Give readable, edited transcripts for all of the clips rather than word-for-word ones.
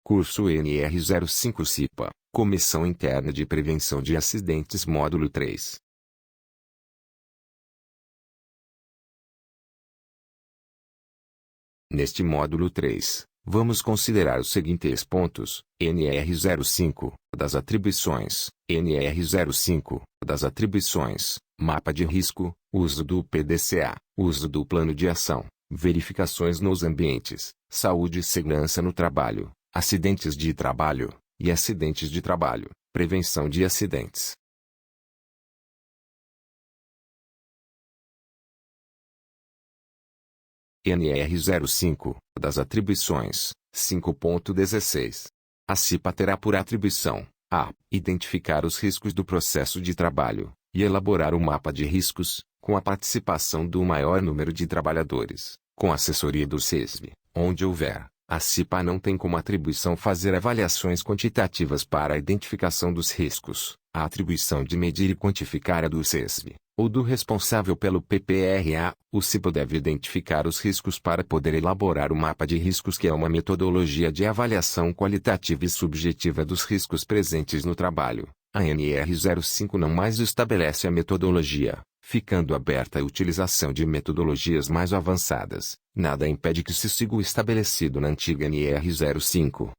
Curso NR05 CIPA, Comissão Interna de Prevenção de Acidentes Módulo 3. Neste módulo 3, vamos considerar os seguintes pontos: NR05, das atribuições, NR05, das atribuições, mapa de risco, uso do PDCA, uso do plano de ação, verificações nos ambientes, saúde e segurança no trabalho, acidentes de trabalho e acidentes de trabalho, prevenção de acidentes. NR05, das atribuições, 5.16. A CIPA terá por atribuição: a. Identificar os riscos do processo de trabalho, e elaborar um mapa de riscos, com a participação do maior número de trabalhadores, com assessoria do SESV, onde houver. A CIPA não tem como atribuição fazer avaliações quantitativas para a identificação dos riscos. A atribuição de medir e quantificar é do SESV, ou do responsável pelo PPRA. O CIPA deve identificar os riscos para poder elaborar o mapa de riscos, que é uma metodologia de avaliação qualitativa e subjetiva dos riscos presentes no trabalho. A NR05 não mais estabelece a metodologia, ficando aberta a utilização de metodologias mais avançadas. Nada impede que se siga o estabelecido na antiga NR05.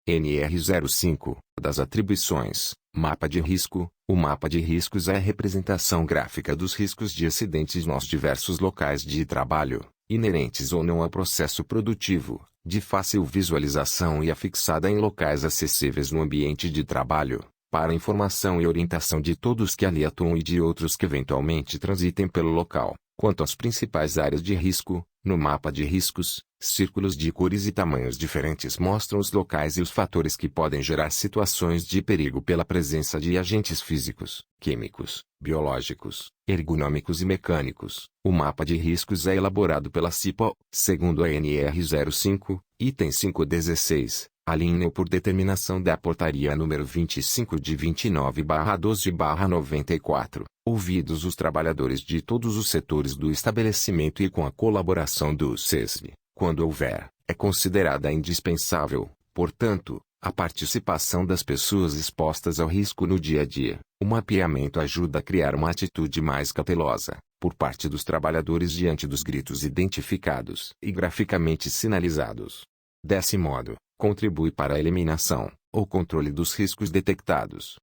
NR05, das atribuições, mapa de risco. O mapa de riscos é a representação gráfica dos riscos de acidentes nos diversos locais de trabalho, inerentes ou não ao processo produtivo, de fácil visualização e afixada em locais acessíveis no ambiente de trabalho, para informação e orientação de todos que ali atuam e de outros que eventualmente transitem pelo local. Quanto às principais áreas de risco, no mapa de riscos, círculos de cores e tamanhos diferentes mostram os locais e os fatores que podem gerar situações de perigo pela presença de agentes físicos, químicos, biológicos, ergonômicos e mecânicos. O mapa de riscos é elaborado pela CIPA, segundo a NR05, item 5.16, a linha por determinação da Portaria número 25 de 29/12/94, ouvidos os trabalhadores de todos os setores do estabelecimento e com a colaboração do SESV, quando houver, é considerada indispensável, portanto, a participação das pessoas expostas ao risco no dia a dia. O mapeamento ajuda a criar uma atitude mais cautelosa, por parte dos trabalhadores diante dos gritos identificados e graficamente sinalizados. Desse modo, contribui para a eliminação, ou controle dos riscos detectados.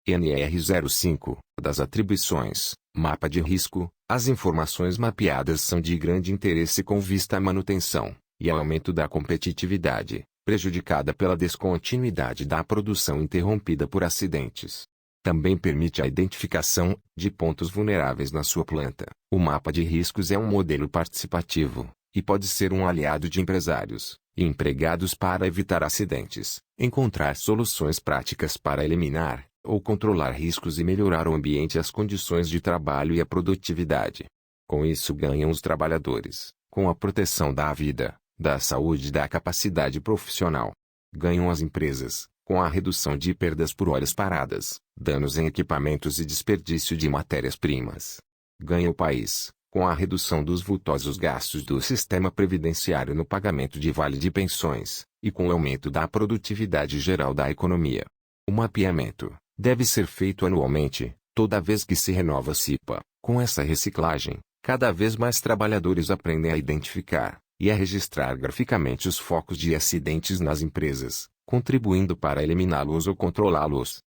NR05, das atribuições, mapa de risco. As informações mapeadas são de grande interesse com vista à manutenção e ao aumento da competitividade, prejudicada pela descontinuidade da produção interrompida por acidentes. Também permite a identificação de pontos vulneráveis na sua planta. O mapa de riscos é um modelo participativo e pode ser um aliado de empresários e empregados para evitar acidentes, encontrar soluções práticas para eliminar ou controlar riscos e melhorar o ambiente, as condições de trabalho e a produtividade. Com isso ganham os trabalhadores, com a proteção da vida, da saúde e da capacidade profissional. Ganham as empresas, com a redução de perdas por horas paradas, danos em equipamentos e desperdício de matérias-primas. Ganha o país, com a redução dos vultosos gastos do sistema previdenciário no pagamento de vale de pensões, e com o aumento da produtividade geral da economia. O mapeamento deve ser feito anualmente, toda vez que se renova a CIPA. Com essa reciclagem, cada vez mais trabalhadores aprendem a identificar e a registrar graficamente os focos de acidentes nas empresas, contribuindo para eliminá-los ou controlá-los.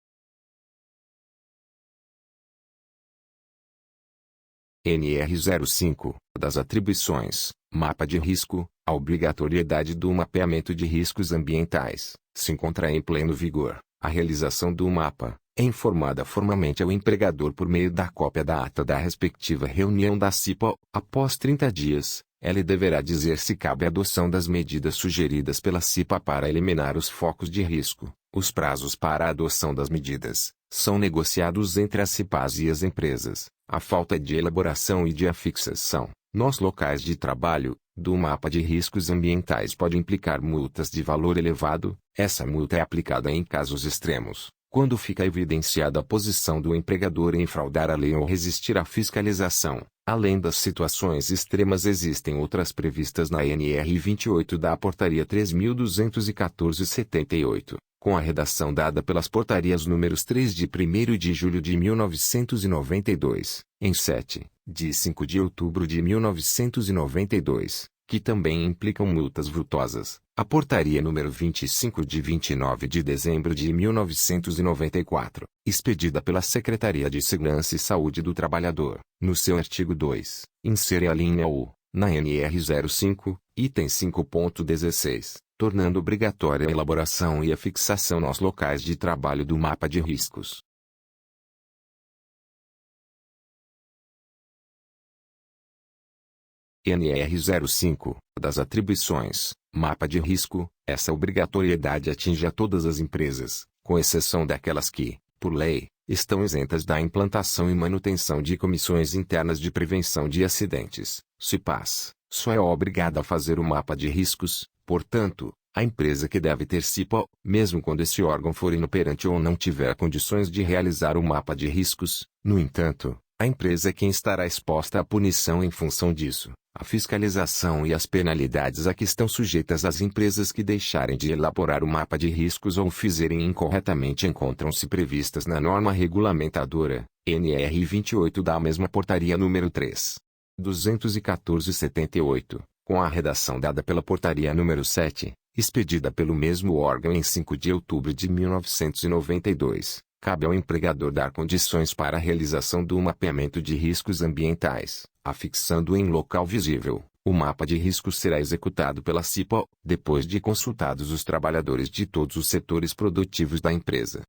NR05, das atribuições, mapa de risco. A obrigatoriedade do mapeamento de riscos ambientais se encontra em pleno vigor. A realização do mapa é informada formalmente ao empregador por meio da cópia da ata da respectiva reunião da CIPA. Após 30 dias, ele deverá dizer se cabe a adoção das medidas sugeridas pela CIPA para eliminar os focos de risco. Os prazos para a adoção das medidas são negociados entre as CIPAs e as empresas. A falta de elaboração e de afixação, nos locais de trabalho, do mapa de riscos ambientais pode implicar multas de valor elevado. Essa multa é aplicada em casos extremos, quando fica evidenciada a posição do empregador em fraudar a lei ou resistir à fiscalização. Além das situações extremas, existem outras previstas na NR 28 da Portaria 3.214/78, com a redação dada pelas portarias números 3 de 1º de julho de 1992, em 7, de 5 de outubro de 1992, que também implicam multas vultosas. A portaria número 25 de 29 de dezembro de 1994, expedida pela Secretaria de Segurança e Saúde do Trabalhador, no seu artigo 2, insere a linha U, na NR 05, item 5.16, tornando obrigatória a elaboração e a fixação nos locais de trabalho do mapa de riscos. NR 05, das atribuições, mapa de risco. Essa obrigatoriedade atinge a todas as empresas, com exceção daquelas que, por lei, estão isentas da implantação e manutenção de comissões internas de prevenção de acidentes, CIPAs. Só é obrigada a fazer o mapa de riscos, portanto, a empresa que deve ter CIPA, mesmo quando esse órgão for inoperante ou não tiver condições de realizar o mapa de riscos. No entanto, a empresa é quem estará exposta à punição em função disso. A fiscalização e as penalidades a que estão sujeitas as empresas que deixarem de elaborar o mapa de riscos ou o fizerem incorretamente encontram-se previstas na norma regulamentadora, NR 28 da mesma portaria número 3. 214/78, com a redação dada pela portaria número 7, expedida pelo mesmo órgão em 5 de outubro de 1992. Cabe ao empregador dar condições para a realização do mapeamento de riscos ambientais, afixando em local visível. O mapa de riscos será executado pela CIPA, depois de consultados os trabalhadores de todos os setores produtivos da empresa.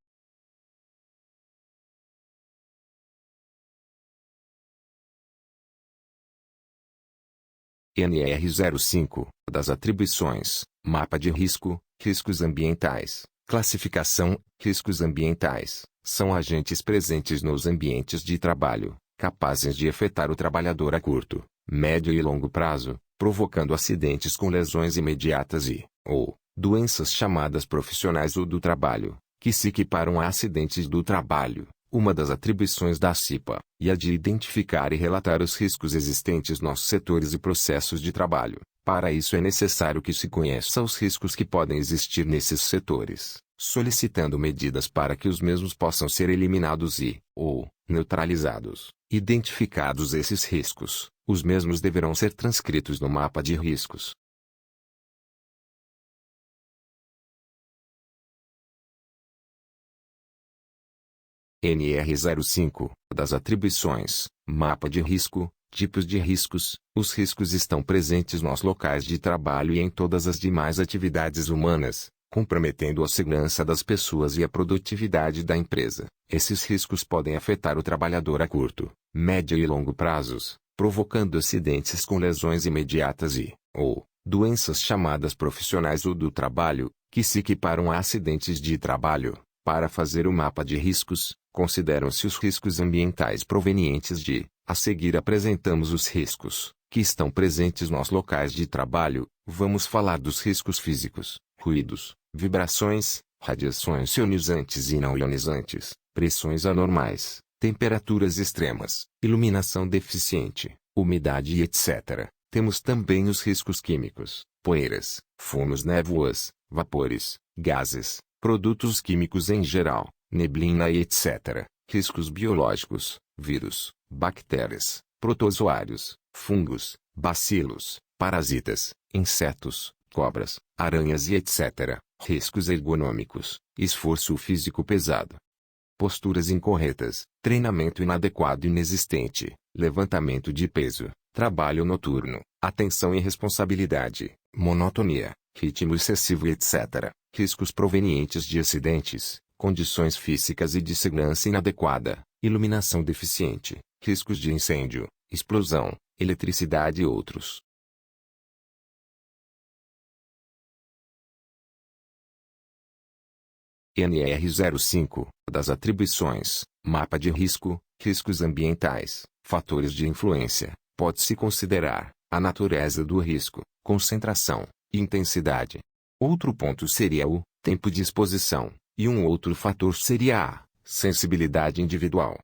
NR 05, das atribuições, mapa de risco, riscos ambientais. Classificação: riscos ambientais são agentes presentes nos ambientes de trabalho, capazes de afetar o trabalhador a curto, médio e longo prazo, provocando acidentes com lesões imediatas ou doenças chamadas profissionais ou do trabalho, que se equiparam a acidentes do trabalho. Uma das atribuições da CIPA é a de identificar e relatar os riscos existentes nos setores e processos de trabalho. Para isso é necessário que se conheça os riscos que podem existir nesses setores, solicitando medidas para que os mesmos possam ser eliminados ou neutralizados. Identificados esses riscos, os mesmos deverão ser transcritos no mapa de riscos. NR 05, das atribuições, mapa de risco. Tipos de riscos. Os riscos estão presentes nos locais de trabalho e em todas as demais atividades humanas, comprometendo a segurança das pessoas e a produtividade da empresa. Esses riscos podem afetar o trabalhador a curto, médio e longo prazos, provocando acidentes com lesões imediatas ou doenças chamadas profissionais ou do trabalho, que se equiparam a acidentes de trabalho. Para fazer o mapa de riscos, consideram-se os riscos ambientais provenientes de. A seguir apresentamos os riscos que estão presentes nos locais de trabalho. Vamos falar dos riscos físicos: ruídos, vibrações, radiações ionizantes e não ionizantes, pressões anormais, temperaturas extremas, iluminação deficiente, umidade e etc. Temos também os riscos químicos: poeiras, fumos, névoas, vapores, gases, produtos químicos em geral, neblina e etc. Riscos biológicos: vírus, bactérias, protozoários, fungos, bacilos, parasitas, insetos, cobras, aranhas e etc. Riscos ergonômicos: esforço físico pesado, posturas incorretas, treinamento inadequado e inexistente, levantamento de peso, trabalho noturno, atenção e responsabilidade, monotonia, ritmo excessivo e etc. Riscos provenientes de acidentes, condições físicas e de segurança inadequada, iluminação deficiente, riscos de incêndio, explosão, eletricidade e outros. NR 05, das atribuições, mapa de risco, riscos ambientais, fatores de influência. Pode-se considerar a natureza do risco, concentração, intensidade. Outro ponto seria o tempo de exposição, E um outro fator seria a sensibilidade individual.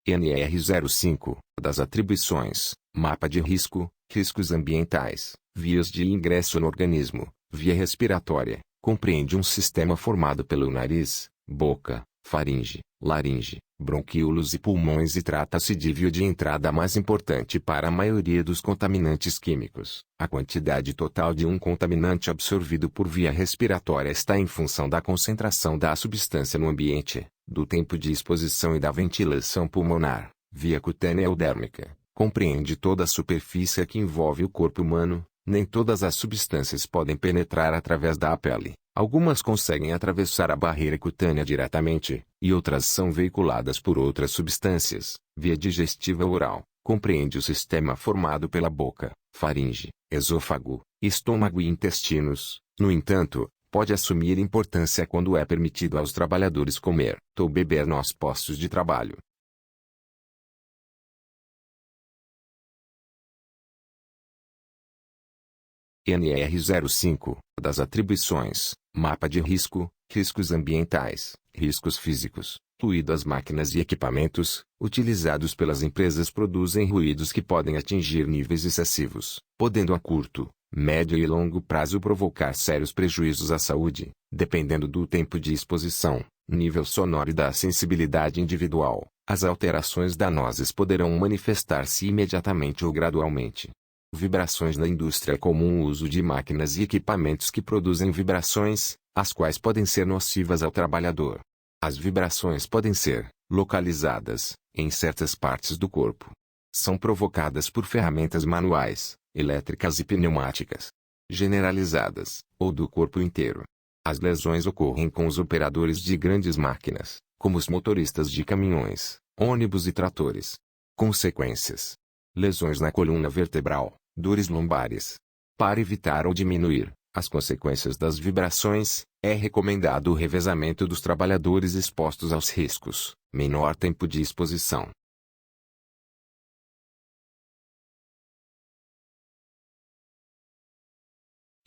NR05, das atribuições, mapa de risco, riscos ambientais, vias de ingresso no organismo, via respiratória, compreende um sistema formado pelo nariz, boca, faringe, laringe, bronquíolos e pulmões e trata-se de via de entrada mais importante para a maioria dos contaminantes químicos. A quantidade total de um contaminante absorvido por via respiratória está em função da concentração da substância no ambiente, do tempo de exposição e da ventilação pulmonar. Via cutânea ou dérmica, compreende toda a superfície que envolve o corpo humano. Nem todas as substâncias podem penetrar através da pele. Algumas conseguem atravessar a barreira cutânea diretamente, e outras são veiculadas por outras substâncias. Via digestiva oral, compreende o sistema formado pela boca, faringe, esôfago, estômago e intestinos. No entanto, pode assumir importância quando é permitido aos trabalhadores comer ou beber nos postos de trabalho. NR05, das atribuições, mapa de risco, riscos ambientais, riscos físicos. Ruído. As máquinas e equipamentos, utilizados pelas empresas produzem ruídos que podem atingir níveis excessivos, podendo a curto, médio e longo prazo provocar sérios prejuízos à saúde, dependendo do tempo de exposição, nível sonoro e da sensibilidade individual. As alterações danosas poderão manifestar-se imediatamente ou gradualmente. Vibrações. Na indústria é comum o uso de máquinas e equipamentos que produzem vibrações, as quais podem ser nocivas ao trabalhador. As vibrações podem ser localizadas em certas partes do corpo. São provocadas por ferramentas manuais, elétricas e pneumáticas, generalizadas, ou do corpo inteiro. As lesões ocorrem com os operadores de grandes máquinas, como os motoristas de caminhões, ônibus e tratores. Consequências: lesões na coluna vertebral, dores lombares. Para evitar ou diminuir as consequências das vibrações, é recomendado o revezamento dos trabalhadores expostos aos riscos, menor tempo de exposição.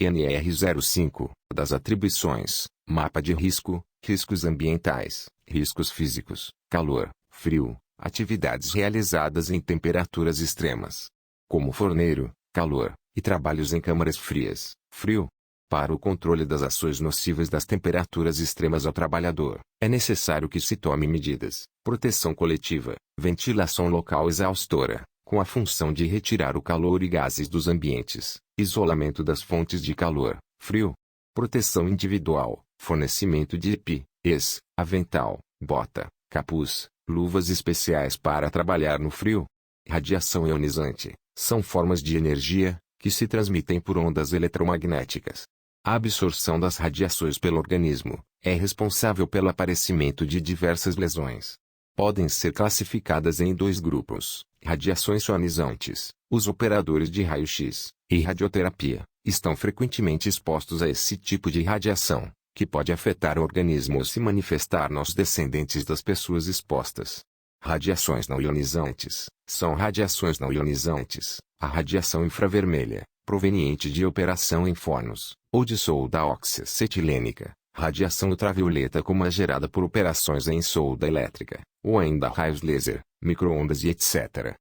NR05, das atribuições, mapa de risco, riscos ambientais, riscos físicos, calor, frio, atividades realizadas em temperaturas extremas, como forneiro, calor, e trabalhos em câmaras frias, frio. Para o controle das ações nocivas das temperaturas extremas ao trabalhador, é necessário que se tome medidas: proteção coletiva, ventilação local exaustora, com a função de retirar o calor e gases dos ambientes, isolamento das fontes de calor, frio, proteção individual, fornecimento de EPIs, avental, bota, capuz, luvas especiais para trabalhar no frio. Radiação ionizante, são formas de energia, que se transmitem por ondas eletromagnéticas. A absorção das radiações pelo organismo é responsável pelo aparecimento de diversas lesões. Podem ser classificadas em dois grupos: radiações ionizantes. Os operadores de raio-x e radioterapia estão frequentemente expostos a esse tipo de radiação, que pode afetar o organismo ou se manifestar nos descendentes das pessoas expostas. Radiações não ionizantes são radiações não ionizantes. A radiação infravermelha, proveniente de operação em fornos, ou de solda oxiacetilênica, radiação ultravioleta como a gerada por operações em solda elétrica, ou ainda raios laser, micro-ondas e etc.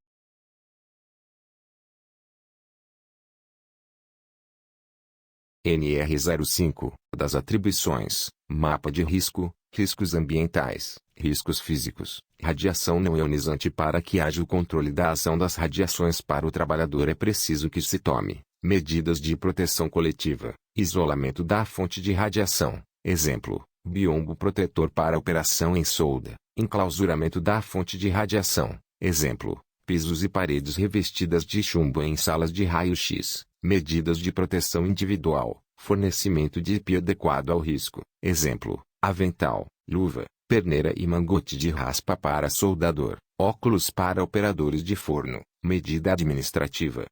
NR05, das atribuições, mapa de risco, riscos ambientais, riscos físicos, radiação não ionizante. Para que haja o controle da ação das radiações para o trabalhador é preciso que se tome medidas de proteção coletiva, isolamento da fonte de radiação, exemplo, biombo protetor para operação em solda, enclausuramento da fonte de radiação, exemplo, pisos e paredes revestidas de chumbo em salas de raio-x, medidas de proteção individual, fornecimento de EPI adequado ao risco, exemplo, avental, luva, perneira e mangote de raspa para soldador, óculos para operadores de forno, medida administrativa,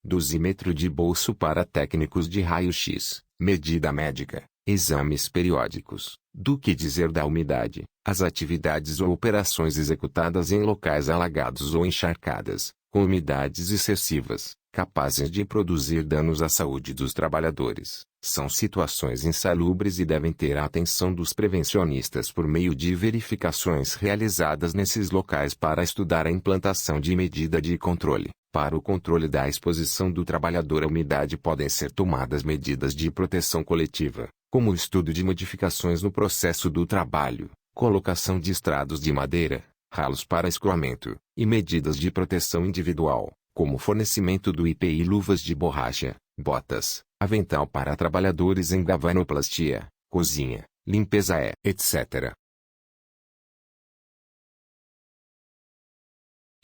dosímetro de bolso para técnicos de raio-x, medida médica, exames periódicos. Do que dizer da umidade? As atividades ou operações executadas em locais alagados ou encharcadas, com umidades excessivas, capazes de produzir danos à saúde dos trabalhadores. São situações insalubres e devem ter a atenção dos prevencionistas por meio de verificações realizadas nesses locais para estudar a implantação de medida de controle. Para o controle da exposição do trabalhador à umidade podem ser tomadas medidas de proteção coletiva, como o estudo de modificações no processo do trabalho, colocação de estrados de madeira, ralos para escoamento, e medidas de proteção individual, como fornecimento do EPI, luvas de borracha, botas, avental para trabalhadores em galvanoplastia, cozinha, limpeza etc.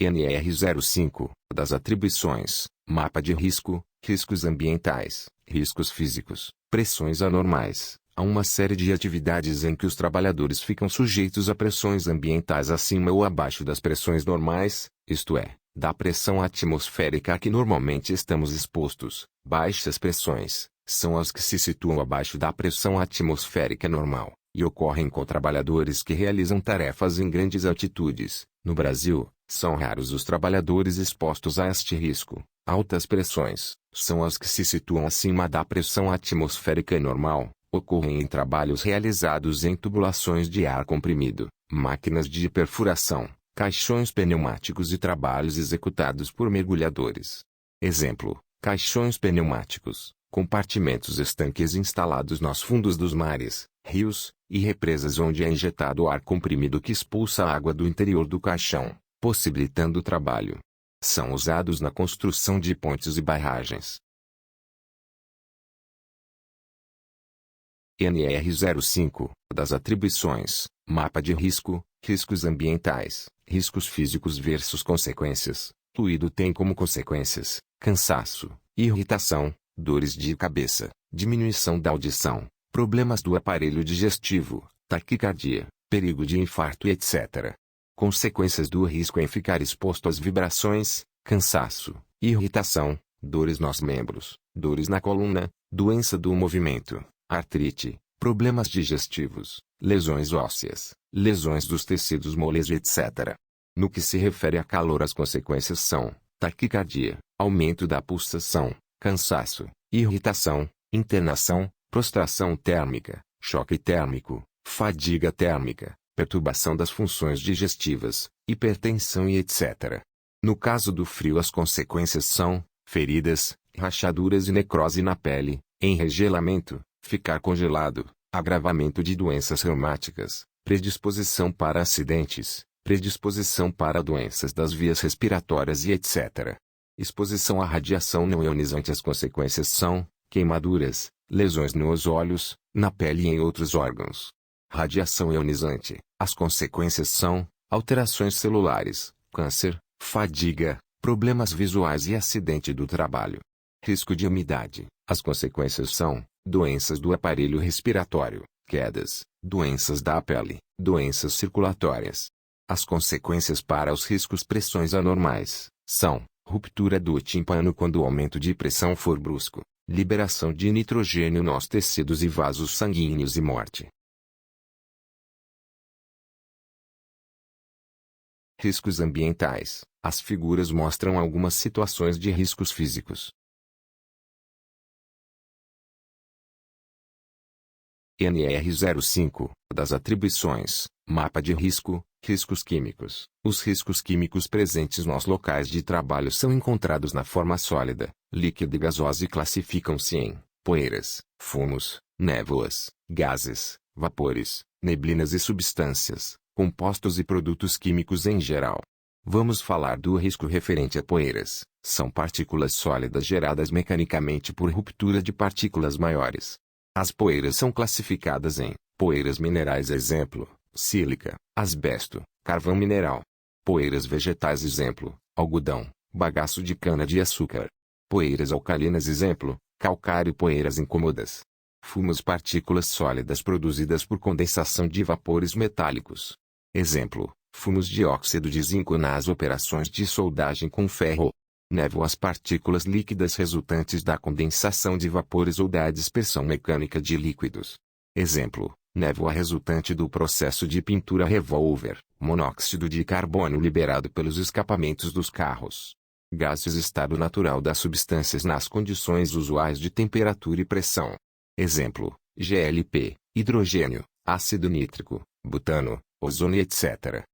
NR05, das atribuições, mapa de risco, riscos ambientais, riscos físicos, pressões anormais. Há uma série de atividades em que os trabalhadores ficam sujeitos a pressões ambientais acima ou abaixo das pressões normais, isto é, da pressão atmosférica a que normalmente estamos expostos. Baixas pressões são as que se situam abaixo da pressão atmosférica normal, e ocorrem com trabalhadores que realizam tarefas em grandes altitudes. No Brasil, são raros os trabalhadores expostos a este risco. Altas pressões são as que se situam acima da pressão atmosférica normal, ocorrem em trabalhos realizados em tubulações de ar comprimido, máquinas de perfuração, caixões pneumáticos e trabalhos executados por mergulhadores. Exemplo: caixões pneumáticos, compartimentos estanques instalados nos fundos dos mares, rios e represas onde é injetado ar comprimido que expulsa a água do interior do caixão, possibilitando o trabalho. São usados na construção de pontes e barragens. NR05, das atribuições, mapa de risco, riscos ambientais, riscos físicos versus consequências. Fluido tem como consequências cansaço, irritação, dores de cabeça, diminuição da audição, problemas do aparelho digestivo, taquicardia, perigo de infarto etc. Consequências do risco em ficar exposto às vibrações, cansaço, irritação, dores nos membros, dores na coluna, doença do movimento, artrite, problemas digestivos, lesões ósseas, lesões dos tecidos moles etc. No que se refere a calor, as consequências são taquicardia, aumento da pulsação, cansaço, irritação, internação, prostração térmica, choque térmico, fadiga térmica, perturbação das funções digestivas, hipertensão e etc. No caso do frio, as consequências são feridas, rachaduras e necrose na pele, enregelamento, ficar congelado, agravamento de doenças reumáticas, predisposição para acidentes, predisposição para doenças das vias respiratórias e etc. Exposição à radiação não ionizante. As consequências são queimaduras, lesões nos olhos, na pele e em outros órgãos. Radiação ionizante. As consequências são alterações celulares, câncer, fadiga, problemas visuais e acidente do trabalho. Risco de umidade. As consequências são doenças do aparelho respiratório, quedas, doenças da pele, doenças circulatórias. As consequências para os riscos pressões anormais são ruptura do tímpano quando o aumento de pressão for brusco, liberação de nitrogênio nos tecidos e vasos sanguíneos e morte. Riscos ambientais. As figuras mostram algumas situações de riscos físicos. NR05, das atribuições, mapa de risco, riscos químicos. Os riscos químicos presentes nos locais de trabalho são encontrados na forma sólida, líquida e gasosa e classificam-se em poeiras, fumos, névoas, gases, vapores, neblinas e substâncias, compostos e produtos químicos em geral. Vamos falar do risco referente a poeiras. São partículas sólidas geradas mecanicamente por ruptura de partículas maiores. As poeiras são classificadas em poeiras minerais, exemplo, sílica, asbesto, carvão mineral. Poeiras vegetais, exemplo, algodão, bagaço de cana-de-açúcar. Poeiras alcalinas, exemplo, calcário. Poeiras incômodas. Fumos, partículas sólidas produzidas por condensação de vapores metálicos. Exemplo, fumos de óxido de zinco nas operações de soldagem com ferro. Névoas, partículas líquidas resultantes da condensação de vapores ou da dispersão mecânica de líquidos. Exemplo, névoa resultante do processo de pintura revólver, monóxido de carbono liberado pelos escapamentos dos carros. Gases, estado natural das substâncias nas condições usuais de temperatura e pressão. Exemplo: GLP, hidrogênio, ácido nítrico, butano, ozônio, etc.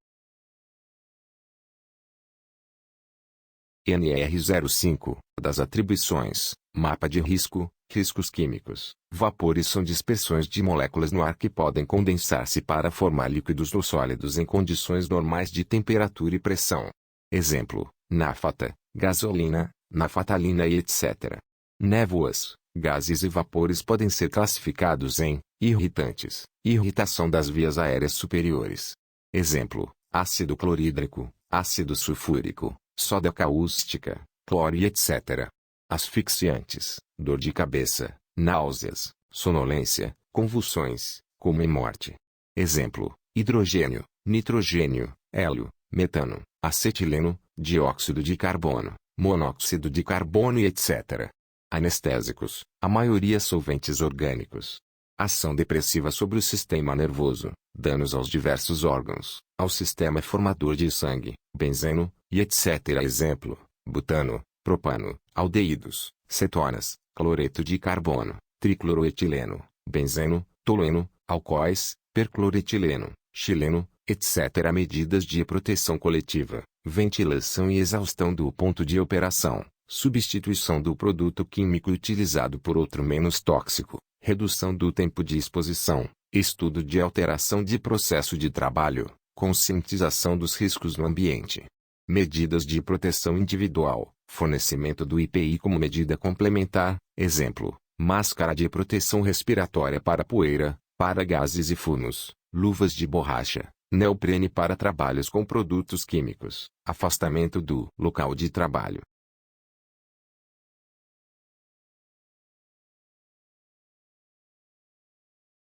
NR05, das atribuições, mapa de risco, riscos químicos. Vapores são dispersões de moléculas no ar que podem condensar-se para formar líquidos ou sólidos em condições normais de temperatura e pressão. Exemplo: nafta, gasolina, naftalina e etc. Névoas, gases e vapores podem ser classificados em irritantes, irritação das vias aéreas superiores. Exemplo: ácido clorídrico, ácido sulfúrico, soda cáustica, cloro e etc. Asfixiantes, dor de cabeça, náuseas, sonolência, convulsões, coma e morte. Exemplo: hidrogênio, nitrogênio, hélio, metano, acetileno, dióxido de carbono, monóxido de carbono e etc. Anestésicos, a maioria solventes orgânicos. Ação depressiva sobre o sistema nervoso, danos aos diversos órgãos, ao sistema formador de sangue, benzeno, e etc. Exemplo: butano, propano, aldeídos, cetonas, cloreto de carbono, tricloroetileno, benzeno, tolueno, alcoóis, percloretileno, xileno, etc. Medidas de proteção coletiva, ventilação e exaustão do ponto de operação, substituição do produto químico utilizado por outro menos tóxico, redução do tempo de exposição, estudo de alteração de processo de trabalho, conscientização dos riscos no ambiente. Medidas de proteção individual, fornecimento do EPI como medida complementar, exemplo: máscara de proteção respiratória para poeira, para gases e fumos, luvas de borracha, neoprene para trabalhos com produtos químicos, afastamento do local de trabalho.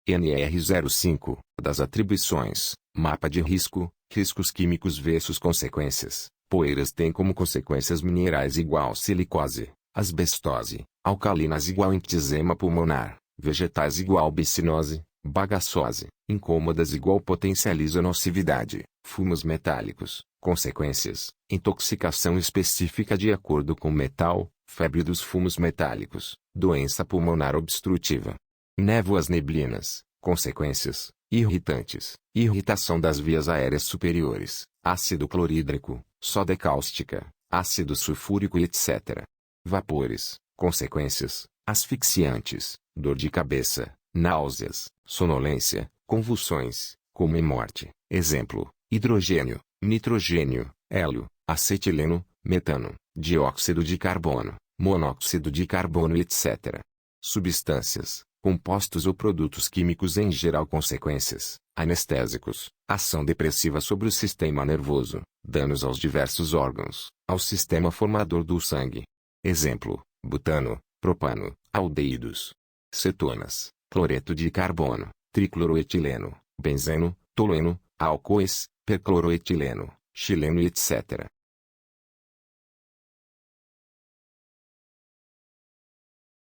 NR05, das atribuições, mapa de risco, riscos químicos versus consequências. Poeiras têm como consequências minerais igual silicose, asbestose, alcalinas igual enfisema pulmonar, vegetais igual bicinose, bagaçose, incômodas igual potencializa nocividade, fumos metálicos, consequências, intoxicação específica de acordo com metal, febre dos fumos metálicos, doença pulmonar obstrutiva. Névoas neblinas, consequências, irritantes, irritação das vias aéreas superiores, ácido clorídrico, soda cáustica, ácido sulfúrico e etc. Vapores, consequências, asfixiantes, dor de cabeça, náuseas, sonolência, convulsões, coma e morte. Exemplo: hidrogênio, nitrogênio, hélio, acetileno, metano, dióxido de carbono, monóxido de carbono e etc. Substâncias, compostos ou produtos químicos em geral. Consequências: anestésicos, ação depressiva sobre o sistema nervoso, danos aos diversos órgãos, ao sistema formador do sangue. Exemplo: butano, propano, aldeídos, cetonas, cloreto de carbono, tricloroetileno, benzeno, tolueno, alcoóis, percloroetileno, xileno e etc.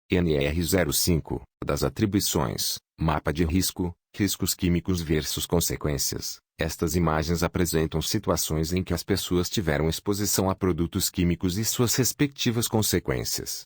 NR05, das atribuições, mapa de risco, riscos químicos versus consequências. Estas imagens apresentam situações em que as pessoas tiveram exposição a produtos químicos e suas respectivas consequências.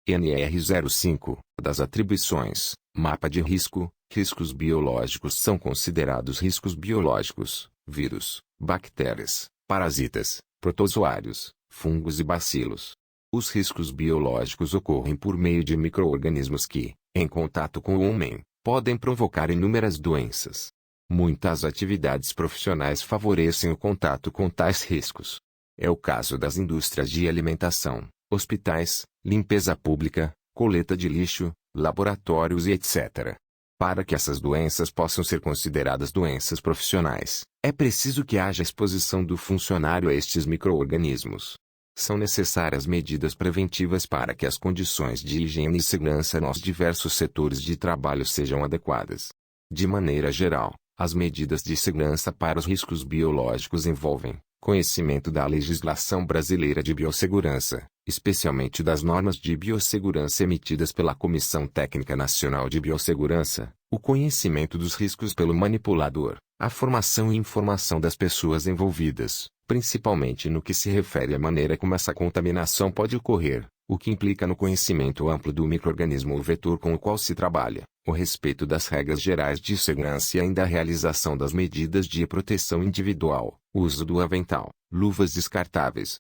NR05, das atribuições, mapa de risco, riscos biológicos são considerados riscos biológicos, vírus, bactérias, parasitas, protozoários, fungos e bacilos. Os riscos biológicos ocorrem por meio de micro-organismos que, em contato com o homem, podem provocar inúmeras doenças. Muitas atividades profissionais favorecem o contato com tais riscos. É o caso das indústrias de alimentação, hospitais, limpeza pública, coleta de lixo, laboratórios e etc. Para que essas doenças possam ser consideradas doenças profissionais, é preciso que haja exposição do funcionário a estes micro-organismos. São necessárias medidas preventivas para que as condições de higiene e segurança nos diversos setores de trabalho sejam adequadas. De maneira geral, as medidas de segurança para os riscos biológicos envolvem conhecimento da legislação brasileira de biossegurança, especialmente das normas de biossegurança emitidas pela Comissão Técnica Nacional de Biossegurança, o conhecimento dos riscos pelo manipulador, A formação e informação das pessoas envolvidas, principalmente no que se refere à maneira como essa contaminação pode ocorrer, o que implica no conhecimento amplo do micro-organismo ou vetor com o qual se trabalha, o respeito das regras gerais de segurança e ainda a realização das medidas de proteção individual, uso do avental, luvas descartáveis,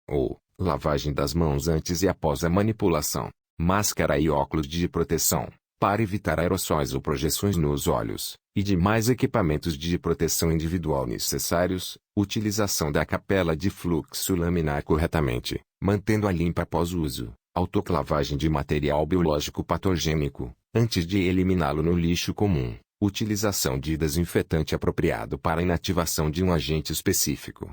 ou lavagem das mãos antes e após a manipulação, máscara e óculos de proteção, para evitar aerossóis ou projeções nos olhos, e demais equipamentos de proteção individual necessários, utilização da capela de fluxo laminar corretamente, mantendo-a limpa após uso, autoclavagem de material biológico patogênico, antes de eliminá-lo no lixo comum, utilização de desinfetante apropriado para a inativação de um agente específico.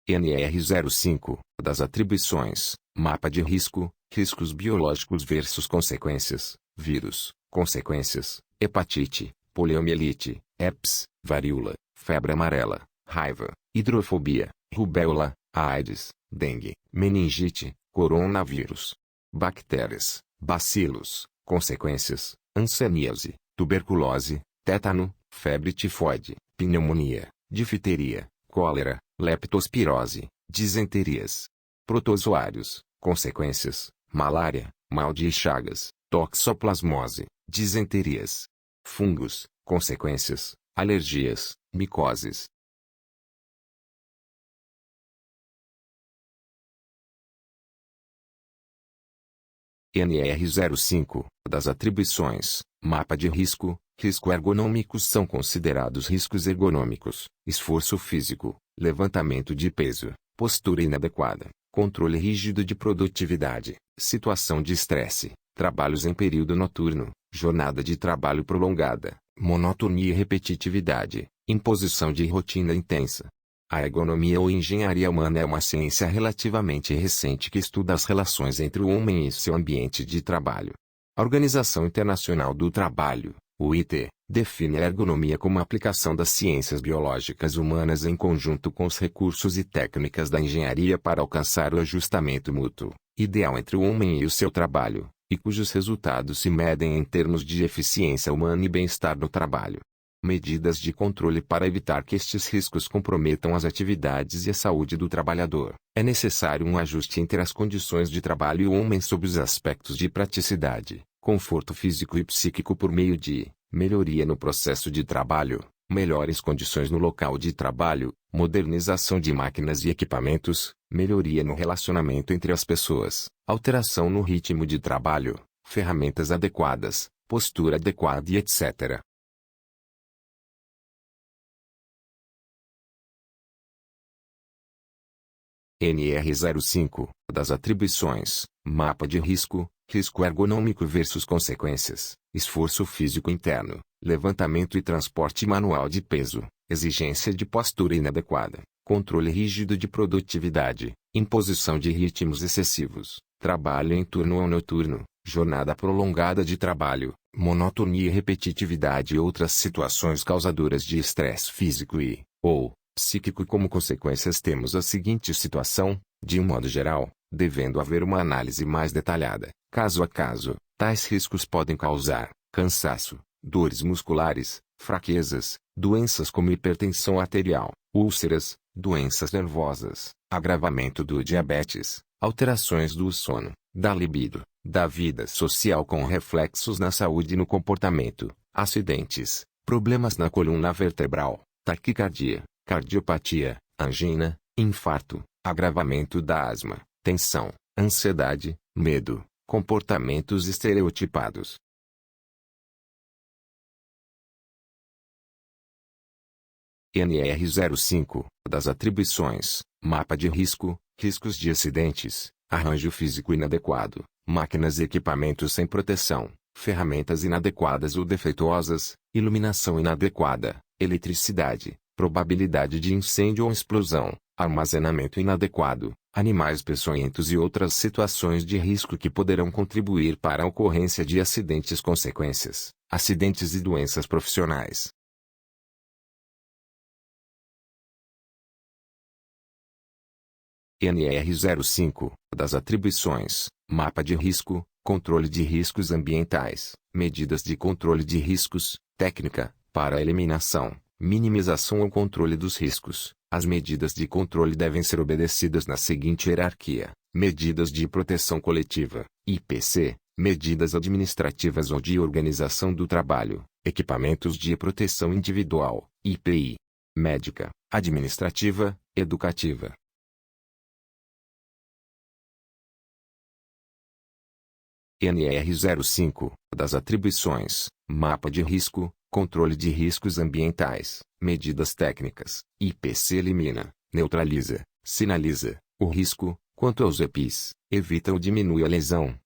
NR05, das atribuições, mapa de risco, riscos biológicos versus consequências, vírus, consequências, hepatite, poliomielite, herpes, varíola, febre amarela, raiva, hidrofobia, rubéola, AIDS, dengue, meningite, coronavírus, bactérias, bacilos, consequências, hanseníase, tuberculose, tétano, febre tifoide, pneumonia, difteria, cólera, leptospirose, disenterias. Protozoários, consequências, malária, mal de Chagas, toxoplasmose, disenterias. Fungos, consequências, alergias, micoses. NR05, das atribuições, mapa de risco, risco ergonômicos são considerados riscos ergonômicos, esforço físico, levantamento de peso, postura inadequada, controle rígido de produtividade, situação de estresse, trabalhos em período noturno, jornada de trabalho prolongada, monotonia e repetitividade, imposição de rotina intensa. A ergonomia ou engenharia humana é uma ciência relativamente recente que estuda as relações entre o homem e seu ambiente de trabalho. A Organização Internacional do Trabalho, OIT, define a ergonomia como a aplicação das ciências biológicas humanas em conjunto com os recursos e técnicas da engenharia para alcançar o ajustamento mútuo, ideal entre o homem e o seu trabalho, e cujos resultados se medem em termos de eficiência humana e bem-estar no trabalho. Medidas de controle para evitar que estes riscos comprometam as atividades e a saúde do trabalhador. É necessário um ajuste entre as condições de trabalho e o homem sob os aspectos de praticidade, conforto físico e psíquico por meio de melhoria no processo de trabalho, melhores condições no local de trabalho, modernização de máquinas e equipamentos, melhoria no relacionamento entre as pessoas, alteração no ritmo de trabalho, ferramentas adequadas, postura adequada e etc. NR05, das atribuições, mapa de risco, risco ergonômico versus consequências, esforço físico interno, levantamento e transporte manual de peso, exigência de postura inadequada, controle rígido de produtividade, imposição de ritmos excessivos, trabalho em turno ou noturno, jornada prolongada de trabalho, monotonia e repetitividade e outras situações causadoras de estresse físico ou psíquico. Como consequências temos a seguinte situação, de um modo geral, devendo haver uma análise mais detalhada, caso a caso, tais riscos podem causar cansaço, dores musculares, fraquezas, doenças como hipertensão arterial, úlceras, doenças nervosas, agravamento do diabetes, alterações do sono, da libido, da vida social com reflexos na saúde e no comportamento, acidentes, problemas na coluna vertebral, taquicardia, cardiopatia, angina, infarto, agravamento da asma, tensão, ansiedade, medo, comportamentos estereotipados. NR05, das atribuições, mapa de risco, riscos de acidentes, arranjo físico inadequado, máquinas e equipamentos sem proteção, ferramentas inadequadas ou defeituosas, iluminação inadequada, eletricidade, probabilidade de incêndio ou explosão, armazenamento inadequado, animais peçonhentos e outras situações de risco que poderão contribuir para a ocorrência de acidentes. Consequências, acidentes e doenças profissionais. NR05, das atribuições, mapa de risco, controle de riscos ambientais, medidas de controle de riscos, técnica, para a eliminação, minimização ou controle dos riscos. As medidas de controle devem ser obedecidas na seguinte hierarquia: medidas de proteção coletiva, IPC, medidas administrativas ou de organização do trabalho, equipamentos de proteção individual, IPI, médica, administrativa, educativa. NR05, das atribuições, mapa de risco, controle de riscos ambientais, medidas técnicas, IPC elimina, neutraliza, sinaliza, o risco, quanto aos EPIs, evita ou diminui a lesão.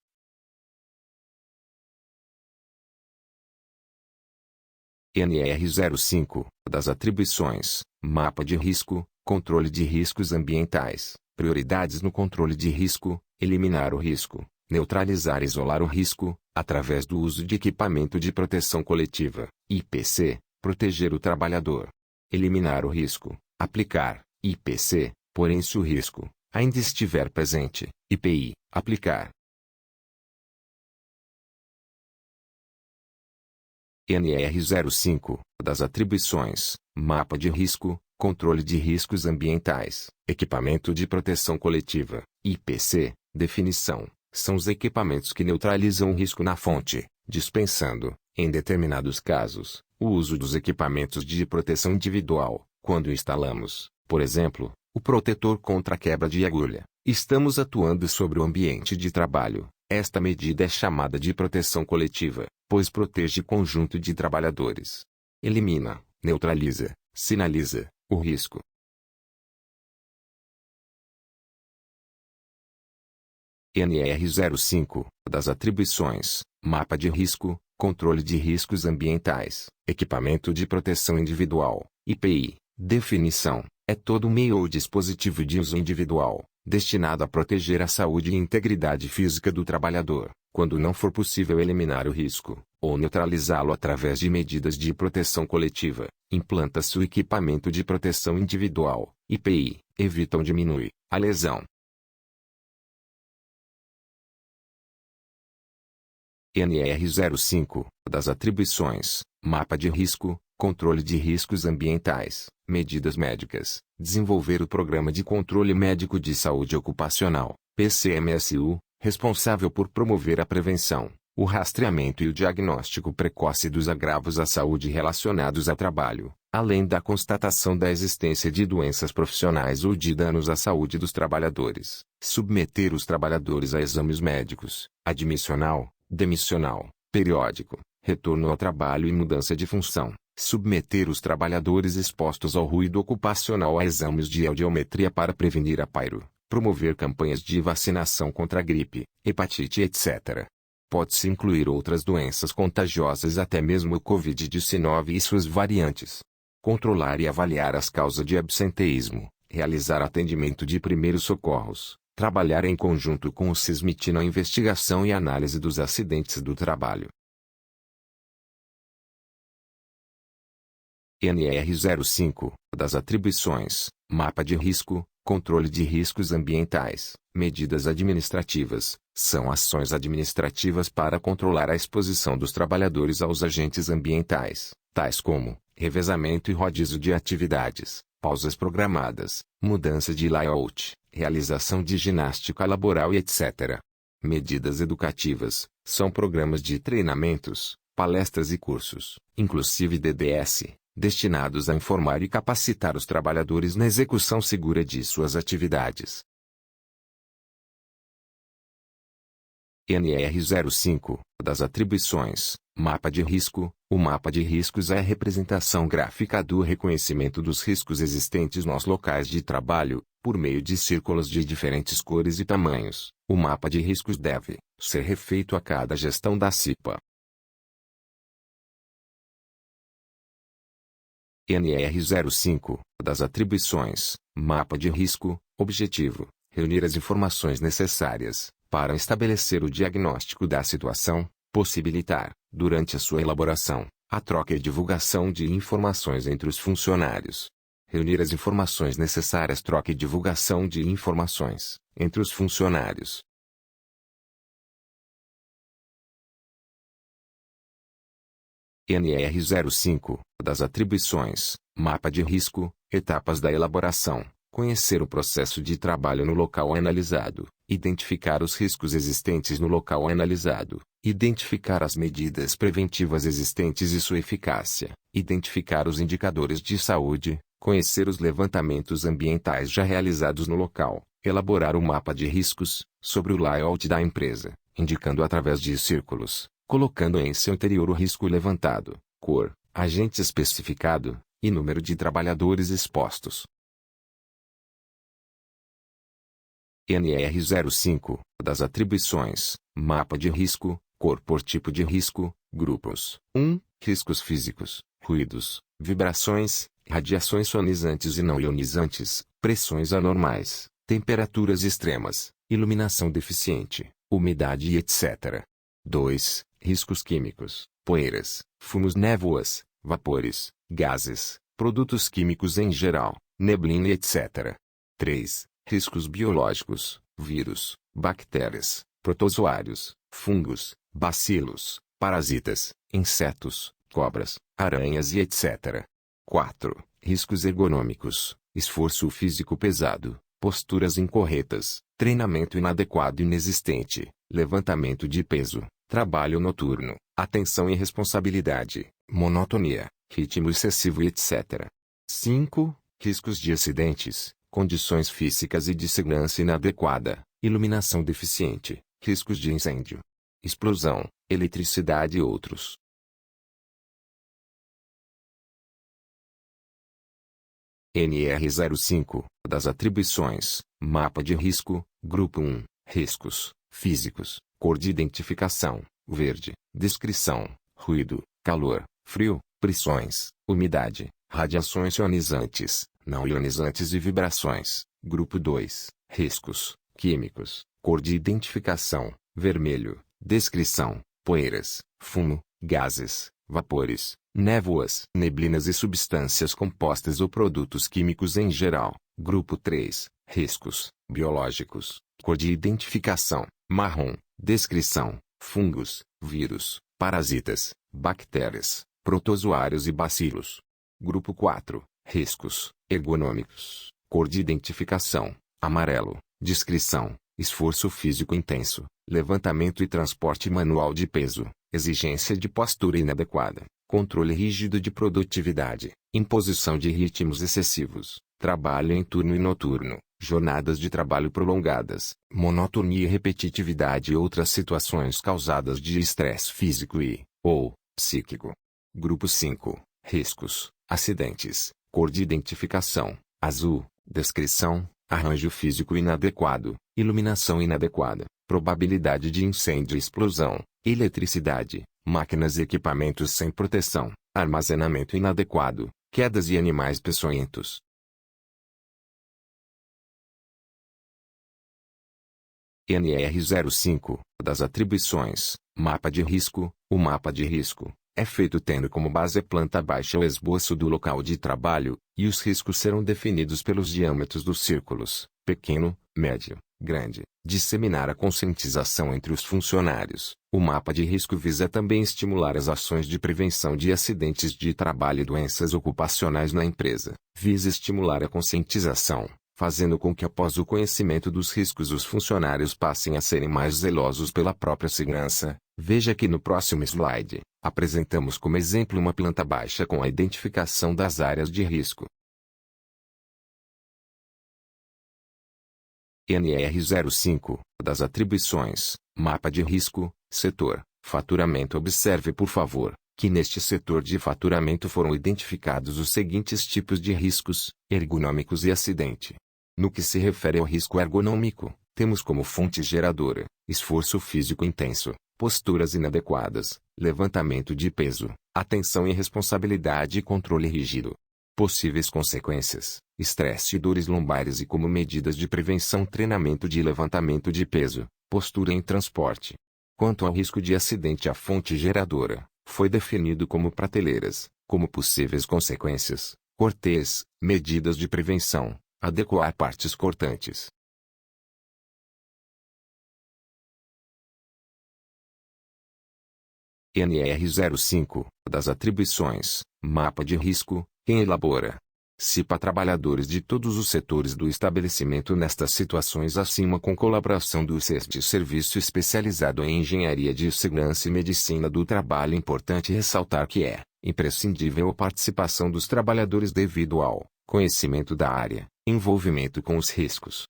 NR05, das atribuições, mapa de risco, controle de riscos ambientais, prioridades no controle de risco, eliminar o risco, neutralizar e isolar o risco, através do uso de equipamento de proteção coletiva, IPC, proteger o trabalhador. Eliminar o risco, aplicar, IPC, porém se o risco ainda estiver presente, IPI, aplicar. NR05, das atribuições, mapa de risco, controle de riscos ambientais, equipamento de proteção coletiva, IPC, definição, são os equipamentos que neutralizam o risco na fonte, dispensando, em determinados casos, o uso dos equipamentos de proteção individual, quando instalamos, por exemplo, o protetor contra a quebra de agulha. Estamos atuando sobre o ambiente de trabalho. Esta medida é chamada de proteção coletiva, pois protege conjunto de trabalhadores. Elimina, neutraliza, sinaliza o risco. NR05, das atribuições, mapa de risco, controle de riscos ambientais, equipamento de proteção individual, IPI, definição, é todo meio ou dispositivo de uso individual, destinado a proteger a saúde e integridade física do trabalhador, quando não for possível eliminar o risco, ou neutralizá-lo através de medidas de proteção coletiva, implanta-se o equipamento de proteção individual, IPI, evita ou diminui a lesão. NR05, das atribuições, mapa de risco, controle de riscos ambientais, medidas médicas, desenvolver o Programa de Controle Médico de Saúde Ocupacional, PCMSU, responsável por promover a prevenção, o rastreamento e o diagnóstico precoce dos agravos à saúde relacionados a trabalho, além da constatação da existência de doenças profissionais ou de danos à saúde dos trabalhadores, submeter os trabalhadores a exames médicos, admissional, demissional, periódico, retorno ao trabalho e mudança de função, submeter os trabalhadores expostos ao ruído ocupacional a exames de audiometria para prevenir a pairo, promover campanhas de vacinação contra a gripe, hepatite etc. Pode-se incluir outras doenças contagiosas até mesmo o Covid-19 e suas variantes. Controlar e avaliar as causas de absenteísmo, realizar atendimento de primeiros socorros, trabalhar em conjunto com o SISMIT na investigação e análise dos acidentes do trabalho. NR05, das atribuições, mapa de risco, controle de riscos ambientais, medidas administrativas, são ações administrativas para controlar a exposição dos trabalhadores aos agentes ambientais, tais como revezamento e rodízio de atividades, pausas programadas, mudança de layout, realização de ginástica laboral e etc. Medidas educativas, são programas de treinamentos, palestras e cursos, inclusive DDS, destinados a informar e capacitar os trabalhadores na execução segura de suas atividades. NR05, das atribuições, mapa de risco, o mapa de riscos é a representação gráfica do reconhecimento dos riscos existentes nos locais de trabalho, por meio de círculos de diferentes cores e tamanhos. O mapa de riscos deve ser refeito a cada gestão da CIPA. NR05, das atribuições, mapa de risco, objetivo, reunir as informações necessárias para estabelecer o diagnóstico da situação, possibilitar, durante a sua elaboração, a troca e divulgação de informações entre os funcionários. Reunir as informações necessárias, troca e divulgação de informações entre os funcionários. NR05, das atribuições, mapa de risco, etapas da elaboração, conhecer o processo de trabalho no local analisado, identificar os riscos existentes no local analisado, identificar as medidas preventivas existentes e sua eficácia, identificar os indicadores de saúde, conhecer os levantamentos ambientais já realizados no local, elaborar o mapa de riscos, sobre o layout da empresa, indicando através de círculos, colocando em seu interior o risco levantado, cor, agente especificado, e número de trabalhadores expostos. NR05, das atribuições, mapa de risco, cor por tipo de risco, grupos. 1. Riscos físicos, ruídos, vibrações, radiações ionizantes e não ionizantes, pressões anormais, temperaturas extremas, iluminação deficiente, umidade e etc. 2. Riscos químicos, poeiras, fumos, névoas, vapores, gases, produtos químicos em geral, neblina e etc. 3. Riscos biológicos, vírus, bactérias, protozoários, fungos, bacilos, parasitas, insetos, cobras, aranhas e etc. 4. Riscos ergonômicos, esforço físico pesado, posturas incorretas, treinamento inadequado e inexistente, levantamento de peso, trabalho noturno, atenção e responsabilidade, monotonia, ritmo excessivo e etc. 5. Riscos de acidentes, condições físicas e de segurança inadequada, iluminação deficiente, riscos de incêndio, explosão, eletricidade e outros. NR05, das atribuições, mapa de risco, grupo 1, riscos, físicos, cor de identificação, verde, descrição, ruído, calor, frio, pressões, umidade, radiações ionizantes, não ionizantes e vibrações, grupo 2, riscos, químicos, cor de identificação, vermelho, descrição, poeiras, fumo, gases, vapores, névoas, neblinas e substâncias compostas ou produtos químicos em geral, grupo 3, riscos, biológicos, cor de identificação, marrom, descrição, fungos, vírus, parasitas, bactérias, protozoários e bacilos. Grupo 4, riscos, ergonômicos, cor de identificação, amarelo, descrição, esforço físico intenso, levantamento e transporte manual de peso, exigência de postura inadequada, controle rígido de produtividade, imposição de ritmos excessivos, trabalho em turno e noturno, jornadas de trabalho prolongadas, monotonia e repetitividade e outras situações causadas de estresse físico ou psíquico. Grupo 5, riscos, acidentes, cor de identificação, azul, descrição, arranjo físico inadequado, iluminação inadequada, probabilidade de incêndio e explosão, eletricidade, máquinas e equipamentos sem proteção, armazenamento inadequado, quedas e animais peçonhentos. NR05, das atribuições, mapa de risco, o mapa de risco é feito tendo como base a planta baixa o esboço do local de trabalho, e os riscos serão definidos pelos diâmetros dos círculos, pequeno, médio, grande. Disseminar a conscientização entre os funcionários. O mapa de risco visa também estimular as ações de prevenção de acidentes de trabalho e doenças ocupacionais na empresa. Visa estimular a conscientização, fazendo com que após o conhecimento dos riscos os funcionários passem a serem mais zelosos pela própria segurança. Veja aqui no próximo slide, apresentamos como exemplo uma planta baixa com a identificação das áreas de risco. NR05, das atribuições, mapa de risco, setor, faturamento. Observe por favor, que neste setor de faturamento foram identificados os seguintes tipos de riscos, ergonômicos e acidente. No que se refere ao risco ergonômico, temos como fonte geradora, esforço físico intenso, posturas inadequadas, levantamento de peso, atenção e responsabilidade e controle rígido. Possíveis consequências, estresse e dores lombares e como medidas de prevenção treinamento de levantamento de peso, postura em transporte. Quanto ao risco de acidente a fonte geradora, foi definido como prateleiras, como possíveis consequências, cortês, medidas de prevenção, adequar partes cortantes. NR05, das atribuições, mapa de risco, quem elabora. CIPA trabalhadores de todos os setores do estabelecimento nestas situações acima com colaboração do SEST Serviço Especializado em Engenharia de Segurança e Medicina do Trabalho. Importante ressaltar que é imprescindível a participação dos trabalhadores devido ao conhecimento da área, envolvimento com os riscos.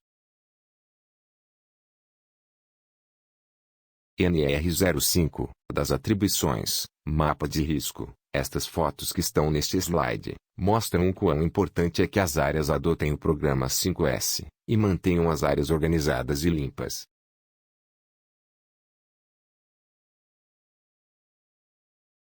NR05, das atribuições, mapa de risco. Estas fotos que estão neste slide mostram o quão importante é que as áreas adotem o programa 5S e mantenham as áreas organizadas e limpas.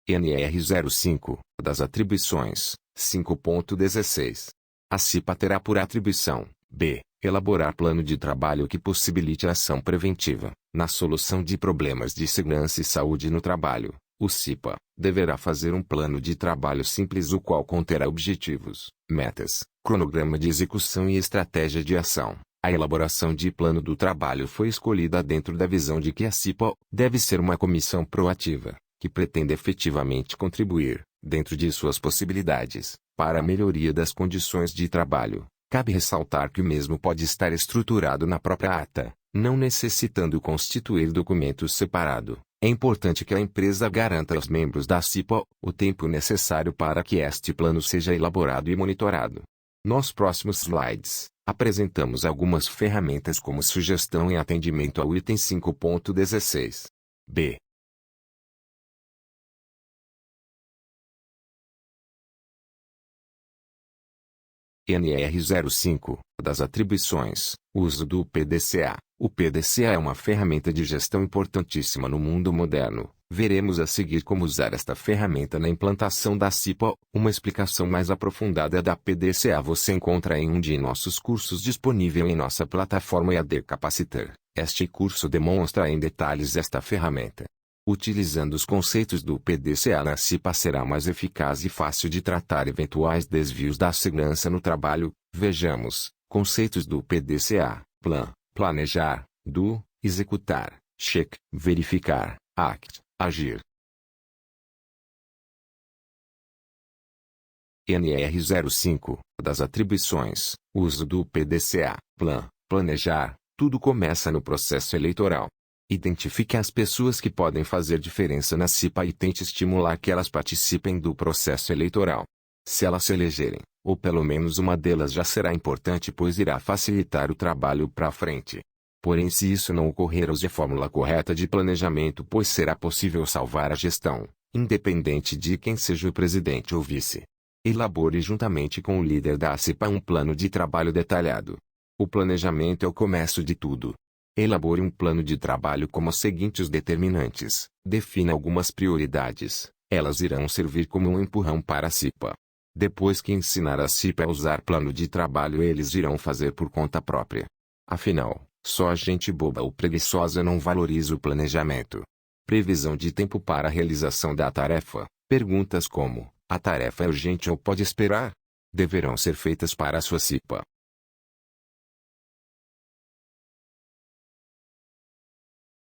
NR05, das atribuições, 5.16. A CIPA terá por atribuição, b. Elaborar plano de trabalho que possibilite a ação preventiva, na solução de problemas de segurança e saúde no trabalho. O CIPA deverá fazer um plano de trabalho simples o qual conterá objetivos, metas, cronograma de execução e estratégia de ação. A elaboração de plano do trabalho foi escolhida dentro da visão de que a CIPA deve ser uma comissão proativa, que pretende efetivamente contribuir, dentro de suas possibilidades, para a melhoria das condições de trabalho. Cabe ressaltar que o mesmo pode estar estruturado na própria ata, não necessitando constituir documento separado. É importante que a empresa garanta aos membros da CIPA o tempo necessário para que este plano seja elaborado e monitorado. Nos próximos slides, apresentamos algumas ferramentas como sugestão em atendimento ao item 5.16. B. NR05, das atribuições, uso do PDCA. O PDCA é uma ferramenta de gestão importantíssima no mundo moderno. Veremos a seguir como usar esta ferramenta na implantação da CIPA. Uma explicação mais aprofundada da PDCA você encontra em um de nossos cursos disponível em nossa plataforma EAD Capacitor. Este curso demonstra em detalhes esta ferramenta. Utilizando os conceitos do PDCA na CIPA será mais eficaz e fácil de tratar eventuais desvios da segurança no trabalho. Vejamos, conceitos do PDCA, plan, planejar, do, executar, check, verificar, act, agir. NR05, das atribuições, uso do PDCA, plan, planejar, tudo começa no processo eleitoral. Identifique as pessoas que podem fazer diferença na CIPA e tente estimular que elas participem do processo eleitoral. Se elas se elegerem, ou pelo menos uma delas já será importante pois irá facilitar o trabalho para frente. Porém se isso não ocorrer use a fórmula correta de planejamento pois será possível salvar a gestão, independente de quem seja o presidente ou vice. Elabore juntamente com o líder da CIPA um plano de trabalho detalhado. O planejamento é o começo de tudo. Elabore um plano de trabalho como os seguintes determinantes. Defina algumas prioridades. Elas irão servir como um empurrão para a CIPA. Depois que ensinar a CIPA a usar plano de trabalho eles irão fazer por conta própria. Afinal, só a gente boba ou preguiçosa não valoriza o planejamento. Previsão de tempo para a realização da tarefa. Perguntas como, a tarefa é urgente ou pode esperar? Deverão ser feitas para a sua CIPA.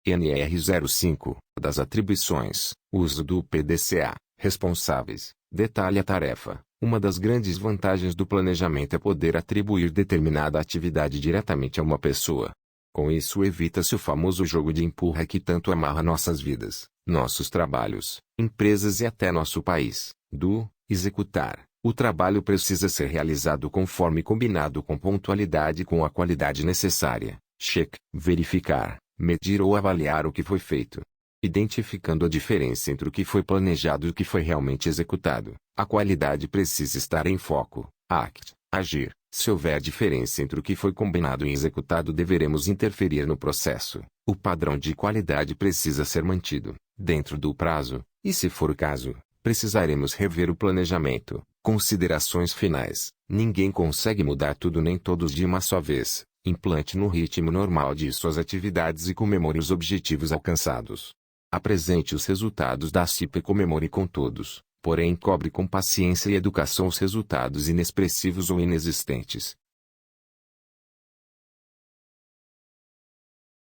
NR05, das atribuições, uso do PDCA, responsáveis, detalhe a tarefa. Uma das grandes vantagens do planejamento é poder atribuir determinada atividade diretamente a uma pessoa. Com isso evita-se o famoso jogo de empurra que tanto amarra nossas vidas, nossos trabalhos, empresas e até nosso país. Do executar, o trabalho precisa ser realizado conforme combinado com pontualidade e com a qualidade necessária. Check, verificar, medir ou avaliar o que foi feito. Identificando a diferença entre o que foi planejado e o que foi realmente executado, a qualidade precisa estar em foco. Act, agir. Se houver diferença entre o que foi combinado e executado deveremos interferir no processo. O padrão de qualidade precisa ser mantido, dentro do prazo, e se for o caso, precisaremos rever o planejamento. Considerações finais. Ninguém consegue mudar tudo nem todos de uma só vez. Implante no ritmo normal de suas atividades e comemore os objetivos alcançados. Apresente os resultados da CIPA e comemore com todos, porém cobre com paciência e educação os resultados inexpressivos ou inexistentes.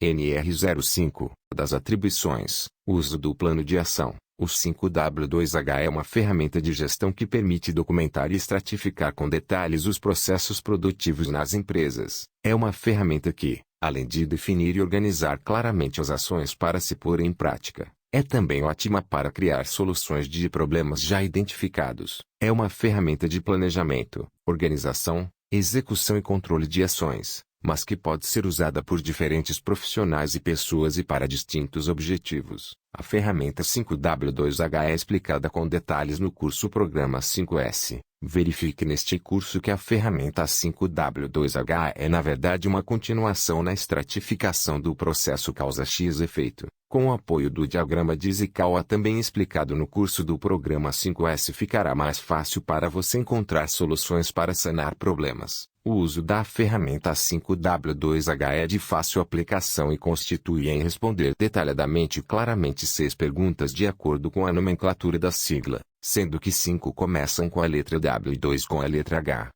NR05, das atribuições, uso do plano de ação. O 5W2H é uma ferramenta de gestão que permite documentar e estratificar com detalhes os processos produtivos nas empresas. É uma ferramenta que, além de definir e organizar claramente as ações para se pôr em prática, é também ótima para criar soluções de problemas já identificados. É uma ferramenta de planejamento, organização, execução e controle de ações, mas que pode ser usada por diferentes profissionais e pessoas e para distintos objetivos. A ferramenta 5W2H é explicada com detalhes no curso Programa 5S. Verifique neste curso que a ferramenta 5W2H é na verdade uma continuação na estratificação do processo causa-x-efeito, com o apoio do diagrama de Ishikawa também explicado no curso do Programa 5S. Ficará mais fácil para você encontrar soluções para sanar problemas. O uso da ferramenta 5W2H é de fácil aplicação e constitui em responder detalhadamente e claramente 6 perguntas de acordo com a nomenclatura da sigla, sendo que 5 começam com a letra W e 2 com a letra H.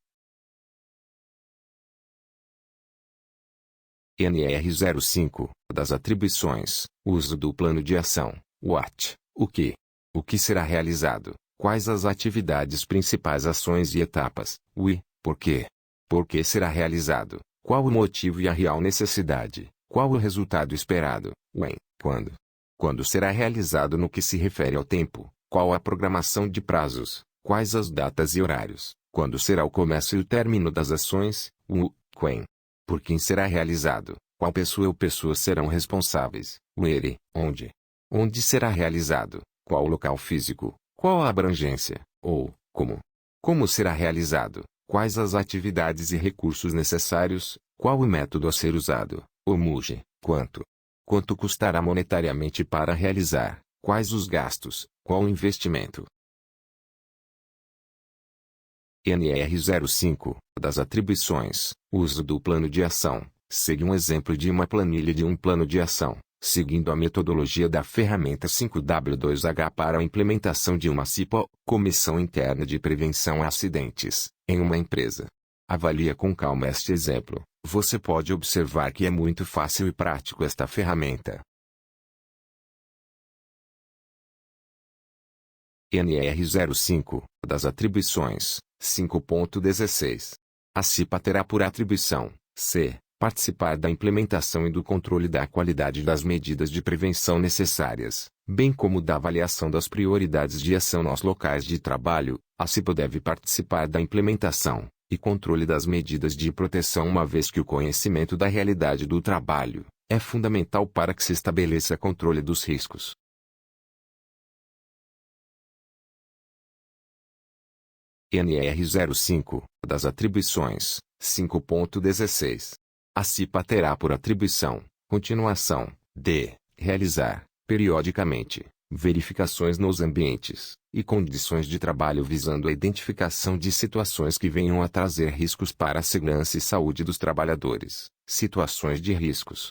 NR05, das atribuições, uso do plano de ação. What, o que? O que será realizado? Quais as atividades principais, ações e etapas? Por quê? Por que será realizado? Qual o motivo e a real necessidade? Qual o resultado esperado? When, quando? Quando será realizado no que se refere ao tempo? Qual a programação de prazos? Quais as datas e horários? Quando será o começo e o término das ações? When? Por quem será realizado? Qual pessoa ou pessoas serão responsáveis? Where, onde? Onde será realizado? Qual o local físico? Qual a abrangência? Ou, como? Como será realizado? Quais as atividades e recursos necessários? Qual o método a ser usado? Muge, quanto? Quanto custará monetariamente para realizar? Quais os gastos? Qual o investimento? NR05, das atribuições, uso do plano de ação. Segue um exemplo de uma planilha de um plano de ação, seguindo a metodologia da ferramenta 5W2H para a implementação de uma CIPO, Comissão Interna de Prevenção a Acidentes, em uma empresa. Avalie com calma este exemplo. Você pode observar que é muito fácil e prático esta ferramenta. NR05, das atribuições, 5.16. A CIPA terá por atribuição, c. Participar da implementação e do controle da qualidade das medidas de prevenção necessárias, bem como da avaliação das prioridades de ação nos locais de trabalho. A CIPA deve participar da implementação e controle das medidas de proteção, uma vez que o conhecimento da realidade do trabalho é fundamental para que se estabeleça controle dos riscos. NR05, das atribuições, 5.16. A CIPA terá por atribuição, continuação, d. Realizar, periodicamente, verificações nos ambientes e condições de trabalho visando a identificação de situações que venham a trazer riscos para a segurança e saúde dos trabalhadores. Situações de riscos.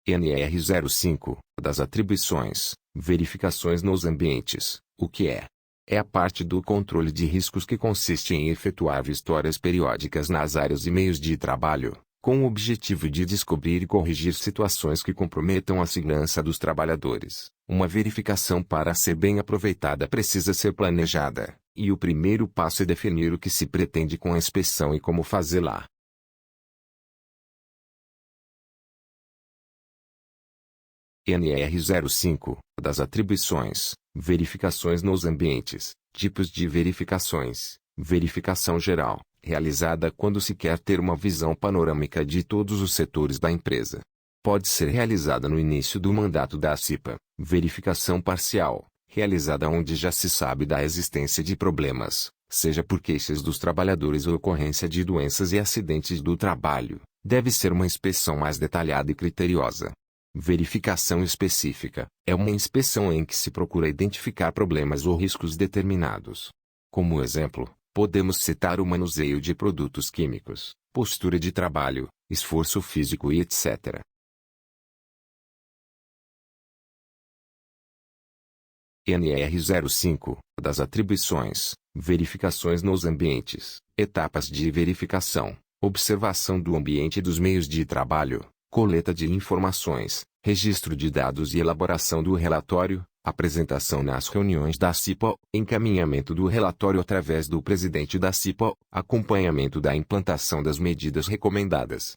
NR05, das atribuições, verificações nos ambientes. O que é? É a parte do controle de riscos que consiste em efetuar vistorias periódicas nas áreas e meios de trabalho, com o objetivo de descobrir e corrigir situações que comprometam a segurança dos trabalhadores. Uma verificação, para ser bem aproveitada, precisa ser planejada, e o primeiro passo é definir o que se pretende com a inspeção e como fazê-la. NR05, das atribuições, verificações nos ambientes, tipos de verificações. Verificação geral, realizada quando se quer ter uma visão panorâmica de todos os setores da empresa. Pode ser realizada no início do mandato da CIPA. Verificação parcial, realizada onde já se sabe da existência de problemas, seja por queixas dos trabalhadores ou ocorrência de doenças e acidentes do trabalho. Deve ser uma inspeção mais detalhada e criteriosa. Verificação específica, é uma inspeção em que se procura identificar problemas ou riscos determinados. Como exemplo, podemos citar o manuseio de produtos químicos, postura de trabalho, esforço físico e etc. NR05, das atribuições, verificações nos ambientes, etapas de verificação. observação do ambiente e dos meios de trabalho, coleta de informações, registro de dados e elaboração do relatório, apresentação nas reuniões da CIPO, encaminhamento do relatório através do presidente da CIPO, acompanhamento da implantação das medidas recomendadas.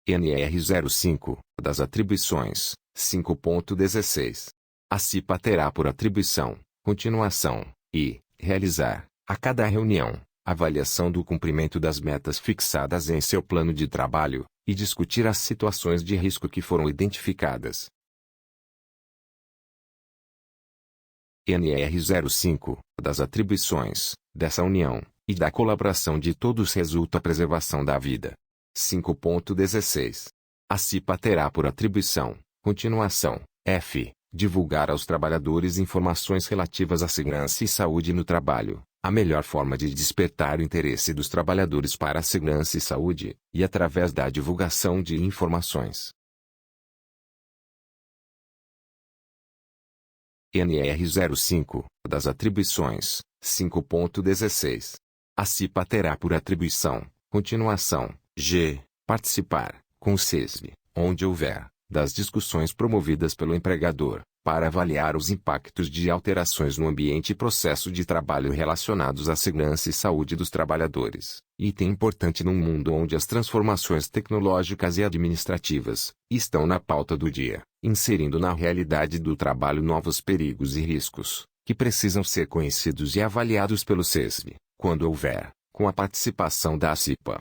NR 05, das atribuições, 5.16. A CIPA terá por atribuição, continuação, e, realizar, a cada reunião, avaliação do cumprimento das metas fixadas em seu plano de trabalho, e discutir as situações de risco que foram identificadas. NR 05, das atribuições, dessa união, e da colaboração de todos resulta a preservação da vida. 5.16. A CIPA terá por atribuição, continuação, f. Divulgar aos trabalhadores informações relativas à segurança e saúde no trabalho, a melhor forma de despertar o interesse dos trabalhadores para a segurança e saúde, e através da divulgação de informações. NR 05, das atribuições, 5.16. A CIPA terá por atribuição, continuação, g. Participar, com o CESV, onde houver, das discussões promovidas pelo empregador, para avaliar os impactos de alterações no ambiente e processo de trabalho relacionados à segurança e saúde dos trabalhadores. Item importante num mundo onde as transformações tecnológicas e administrativas estão na pauta do dia, inserindo na realidade do trabalho novos perigos e riscos, que precisam ser conhecidos e avaliados pelo CESV, quando houver, com a participação da CIPA.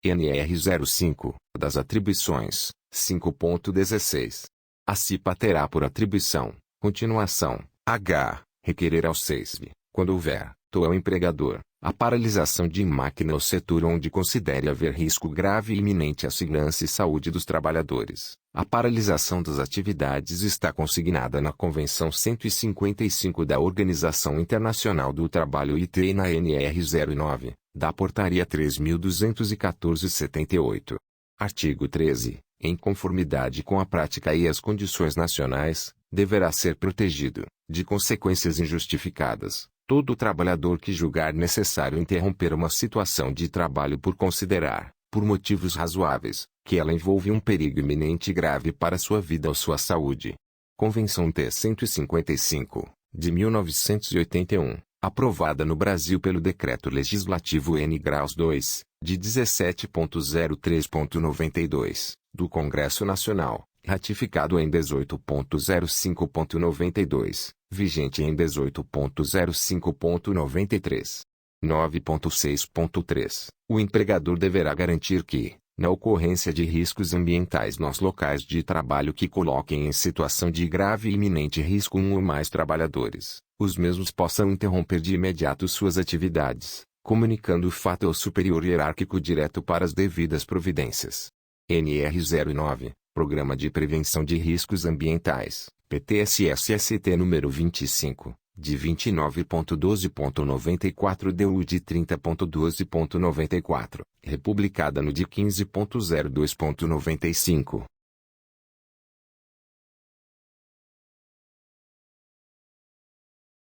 NR 05, das atribuições, 5.16. A CIPA terá por atribuição, continuação, h. Requerer ao CESV, quando houver, ao empregador, a paralisação de máquina ou setor onde considere haver risco grave e iminente à segurança e saúde dos trabalhadores. A paralisação das atividades está consignada na Convenção 155 da Organização Internacional do Trabalho (OIT) e na NR 09, da Portaria 3.214/78. Artigo 13. Em conformidade com a prática e as condições nacionais, deverá ser protegido, de consequências injustificadas, todo trabalhador que julgar necessário interromper uma situação de trabalho por considerar, por motivos razoáveis, que ela envolve um perigo iminente e grave para sua vida ou sua saúde. Convenção T 155, de 1981, aprovada no Brasil pelo Decreto Legislativo N-2, de 17.03.92, do Congresso Nacional, ratificado em 18.05.92, vigente em 18.05.93. 9.6.3. O empregador deverá garantir que, na ocorrência de riscos ambientais nos locais de trabalho que coloquem em situação de grave e iminente risco um ou mais trabalhadores, os mesmos possam interromper de imediato suas atividades, comunicando o fato ao superior hierárquico direto para as devidas providências. NR 09, Programa de Prevenção de Riscos Ambientais, PTSS-ST número 25. De 29.12.94 DU de 30.12.94, republicada no dia 15.02.95.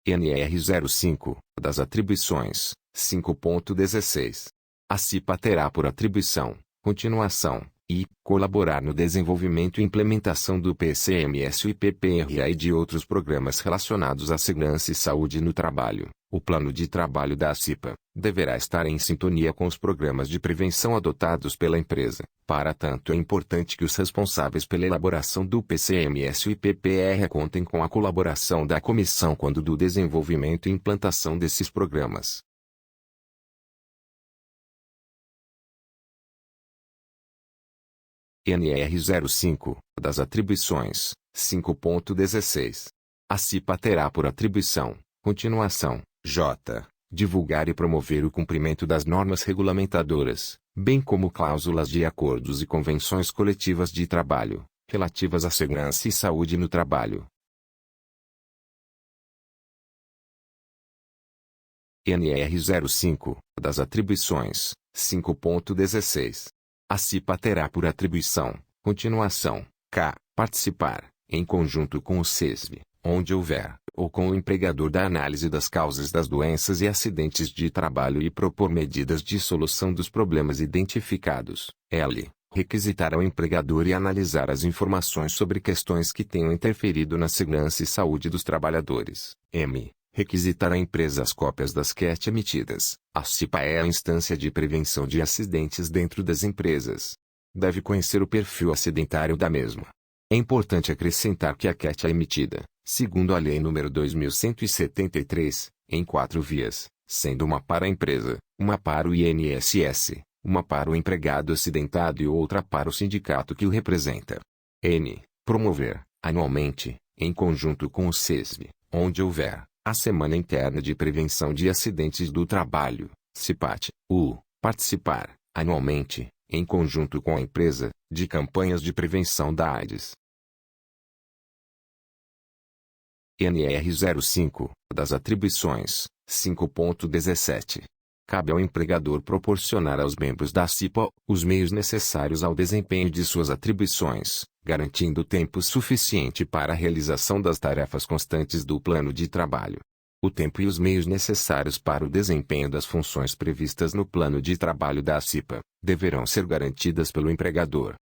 NR 05, das atribuições, 5.16. A CIPA terá por atribuição, continuação, e colaborar no desenvolvimento e implementação do PCMS e PPRA e de outros programas relacionados à segurança e saúde no trabalho. O plano de trabalho da CIPA deverá estar em sintonia com os programas de prevenção adotados pela empresa. Para tanto, é importante que os responsáveis pela elaboração do PCMS e PPRA contem com a colaboração da comissão quando do desenvolvimento e implantação desses programas. NR 05, das atribuições, 5.16. A CIPA terá por atribuição, continuação, j. Divulgar e promover o cumprimento das normas regulamentadoras, bem como cláusulas de acordos e convenções coletivas de trabalho, relativas à segurança e saúde no trabalho. NR 05, das atribuições, 5.16. A CIPA terá por atribuição, continuação, k. Participar, em conjunto com o CESV, onde houver, ou com o empregador da análise das causas das doenças e acidentes de trabalho e propor medidas de solução dos problemas identificados. L. Requisitar ao empregador e analisar as informações sobre questões que tenham interferido na segurança e saúde dos trabalhadores. M. Requisitar à empresa as cópias das QET emitidas. A CIPA é a instância de prevenção de acidentes dentro das empresas. Deve conhecer o perfil acidentário da mesma. É importante acrescentar que a QET é emitida, segundo a Lei nº 2173, em 4 vias, sendo uma para a empresa, uma para o INSS, uma para o empregado acidentado e outra para o sindicato que o representa. N. Promover, anualmente, em conjunto com o CESV, onde houver, a Semana Interna de Prevenção de Acidentes do Trabalho, CIPAT. U. Participar, anualmente, em conjunto com a empresa, de campanhas de prevenção da AIDS. NR 05, das atribuições, 5.17. Cabe ao empregador proporcionar aos membros da CIPA os meios necessários ao desempenho de suas atribuições, garantindo tempo suficiente para a realização das tarefas constantes do plano de trabalho. O tempo e os meios necessários para o desempenho das funções previstas no plano de trabalho da CIPA deverão ser garantidas pelo empregador.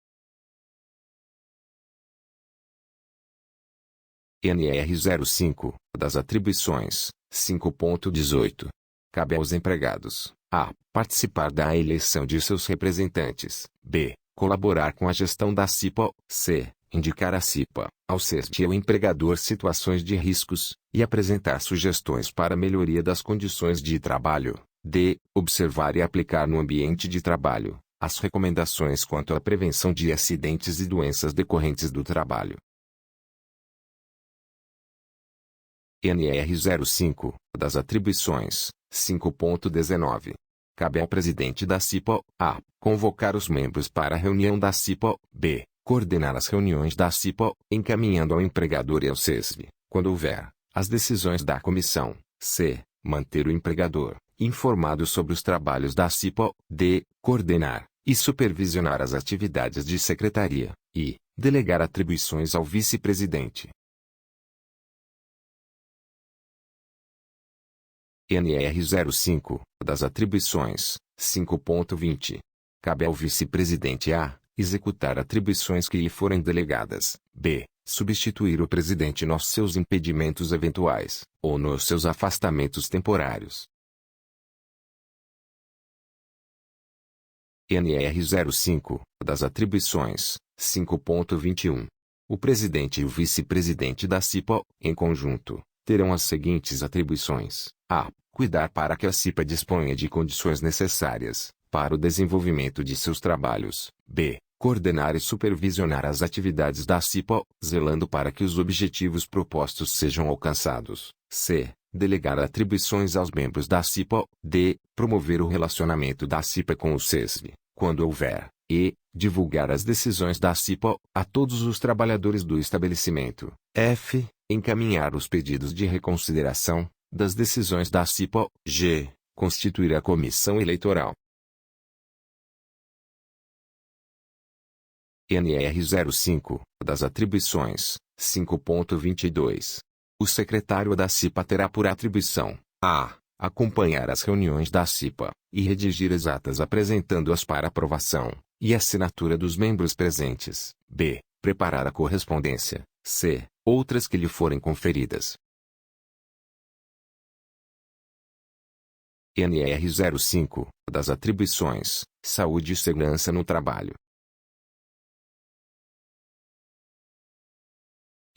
NR 05, das atribuições, 5.18. Cabe aos empregados: a. Participar da eleição de seus representantes. B. Colaborar com a gestão da CIPA. C. Indicar à CIPA, ao CEST e ao empregador situações de riscos, e apresentar sugestões para a melhoria das condições de trabalho. D. Observar e aplicar no ambiente de trabalho as recomendações quanto à prevenção de acidentes e doenças decorrentes do trabalho. NR 05, das atribuições, 5.19. Cabe ao presidente da CIPA: a. Convocar os membros para a reunião da CIPA. B. Coordenar as reuniões da CIPA, encaminhando ao empregador e ao CESV, quando houver, as decisões da comissão. C. Manter o empregador informado sobre os trabalhos da CIPA. D. Coordenar e supervisionar as atividades de secretaria. E. Delegar atribuições ao vice-presidente. NR 05, das atribuições, 5.20. Cabe ao vice-presidente: a. Executar atribuições que lhe forem delegadas. B. Substituir o presidente nos seus impedimentos eventuais, ou nos seus afastamentos temporários. NR 05, das atribuições, 5.21. O presidente e o vice-presidente da CIPA, em conjunto, terão as seguintes atribuições: a. Cuidar para que a CIPA disponha de condições necessárias para o desenvolvimento de seus trabalhos. B. Coordenar e supervisionar as atividades da CIPA, zelando para que os objetivos propostos sejam alcançados. C. Delegar atribuições aos membros da CIPA. D. Promover o relacionamento da CIPA com o CESV, quando houver. E. Divulgar as decisões da CIPA a todos os trabalhadores do estabelecimento. F. Encaminhar os pedidos de reconsideração das decisões da CIPA. G. Constituir a comissão eleitoral. NR 05, das atribuições, 5.22. O secretário da CIPA terá por atribuição: a. Acompanhar as reuniões da CIPA e redigir as atas apresentando-as para aprovação e assinatura dos membros presentes. B. Preparar a correspondência. C. Outras que lhe forem conferidas. NR 05, das atribuições, saúde e segurança no trabalho.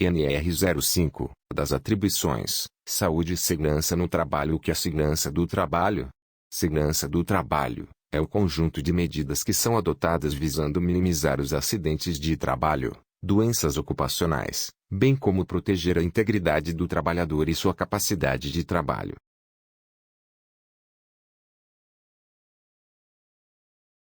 NR 05, das atribuições, saúde e segurança no trabalho. O que é segurança do trabalho? Segurança do trabalho é o conjunto de medidas que são adotadas visando minimizar os acidentes de trabalho, doenças ocupacionais, bem como proteger a integridade do trabalhador e sua capacidade de trabalho.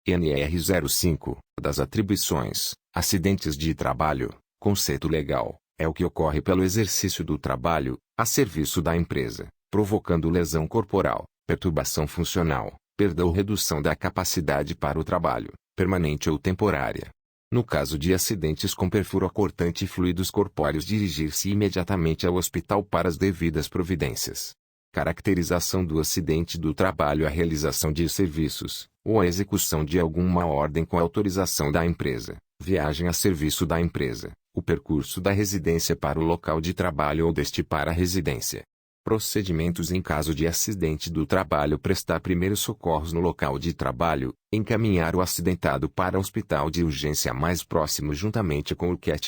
NR 05, das atribuições, acidentes de trabalho, conceito legal, é o que ocorre pelo exercício do trabalho, a serviço da empresa, provocando lesão corporal, perturbação funcional, perda ou redução da capacidade para o trabalho, permanente ou temporária. No caso de acidentes com perfuro cortante e fluidos corpóreos, dirigir-se imediatamente ao hospital para as devidas providências. Caracterização do acidente do trabalho: a realização de serviços, ou a execução de alguma ordem com autorização da empresa, viagem a serviço da empresa, o percurso da residência para o local de trabalho ou deste para a residência. Procedimentos em caso de acidente do trabalho: prestar primeiros socorros no local de trabalho, encaminhar o acidentado para o hospital de urgência mais próximo juntamente com o CAT.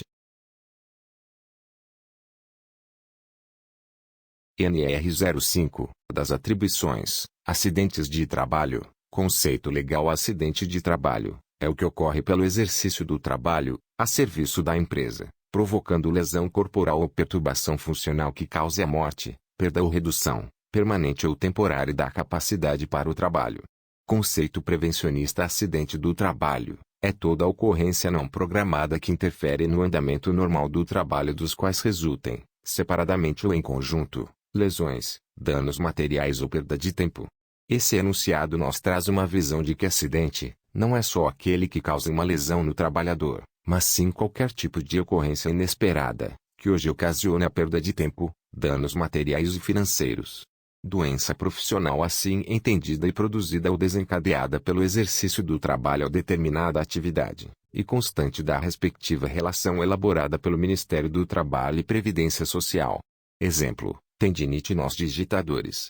NR 05, das atribuições, acidentes de trabalho. Conceito legal: acidente de trabalho é o que ocorre pelo exercício do trabalho, a serviço da empresa, provocando lesão corporal ou perturbação funcional que cause a morte, perda ou redução, permanente ou temporária da capacidade para o trabalho. Conceito prevencionista: acidente do trabalho é toda ocorrência não programada que interfere no andamento normal do trabalho dos quais resultem, separadamente ou em conjunto, lesões, danos materiais ou perda de tempo. Esse enunciado nos traz uma visão de que acidente não é só aquele que causa uma lesão no trabalhador, mas sim qualquer tipo de ocorrência inesperada, que hoje ocasiona a perda de tempo, danos materiais e financeiros. Doença profissional assim entendida e produzida ou desencadeada pelo exercício do trabalho a determinada atividade, e constante da respectiva relação elaborada pelo Ministério do Trabalho e Previdência Social. Exemplo: tendinite nos digitadores.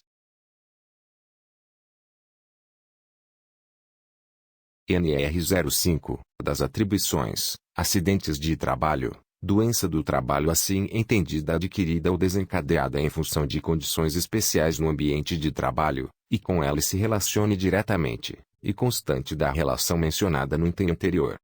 NR 05, das atribuições, acidentes de trabalho. Doença do trabalho assim entendida adquirida ou desencadeada em função de condições especiais no ambiente de trabalho, e com ela se relacione diretamente, e constante da relação mencionada no item anterior.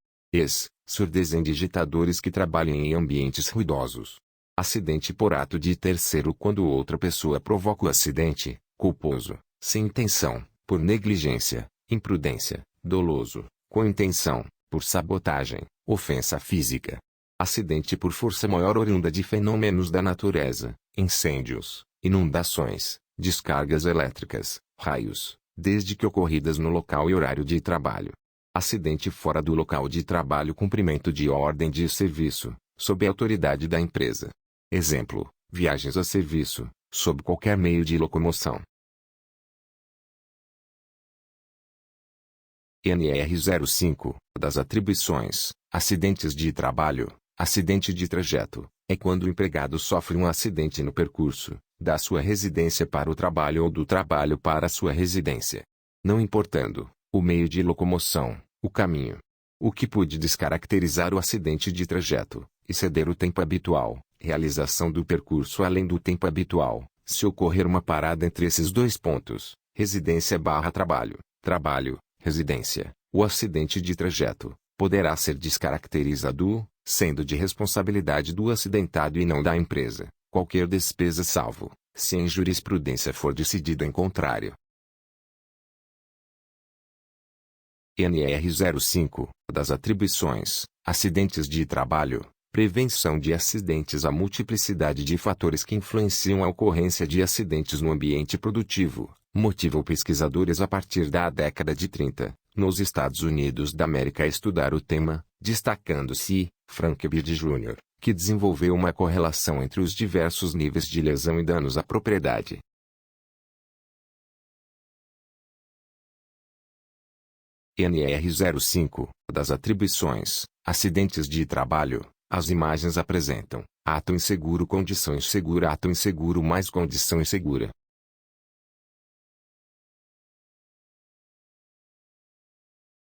Surdez em digitadores que trabalhem em ambientes ruidosos. Acidente por ato de terceiro: quando outra pessoa provoca o acidente, culposo, sem intenção, por negligência, imprudência, doloso, com intenção, por sabotagem, ofensa física. Acidente por força maior oriunda de fenômenos da natureza, incêndios, inundações, descargas elétricas, raios, desde que ocorridas no local e horário de trabalho. Acidente fora do local de trabalho: cumprimento de ordem de serviço, sob a autoridade da empresa. Exemplo: viagens a serviço, sob qualquer meio de locomoção. NR 05, das atribuições, acidentes de trabalho. Acidente de trajeto é quando o empregado sofre um acidente no percurso da sua residência para o trabalho ou do trabalho para a sua residência, não importando o meio de locomoção, o caminho. O que pode descaracterizar o acidente de trajeto: exceder o tempo habitual, realização do percurso além do tempo habitual, se ocorrer uma parada entre esses dois pontos, residência/trabalho, trabalho, residência. O acidente de trajeto poderá ser descaracterizado, sendo de responsabilidade do acidentado e não da empresa, qualquer despesa salvo, se em jurisprudência for decidido em contrário. NR 05, das atribuições, acidentes de trabalho, prevenção de acidentes. A multiplicidade de fatores que influenciam a ocorrência de acidentes no ambiente produtivo, motivam pesquisadores a partir da década de 30, nos Estados Unidos da América a estudar o tema, destacando-se Frank Bird Jr., que desenvolveu uma correlação entre os diversos níveis de lesão e danos à propriedade. NR 05, das atribuições, acidentes de trabalho. As imagens apresentam ato inseguro, condição insegura, ato inseguro mais condição insegura.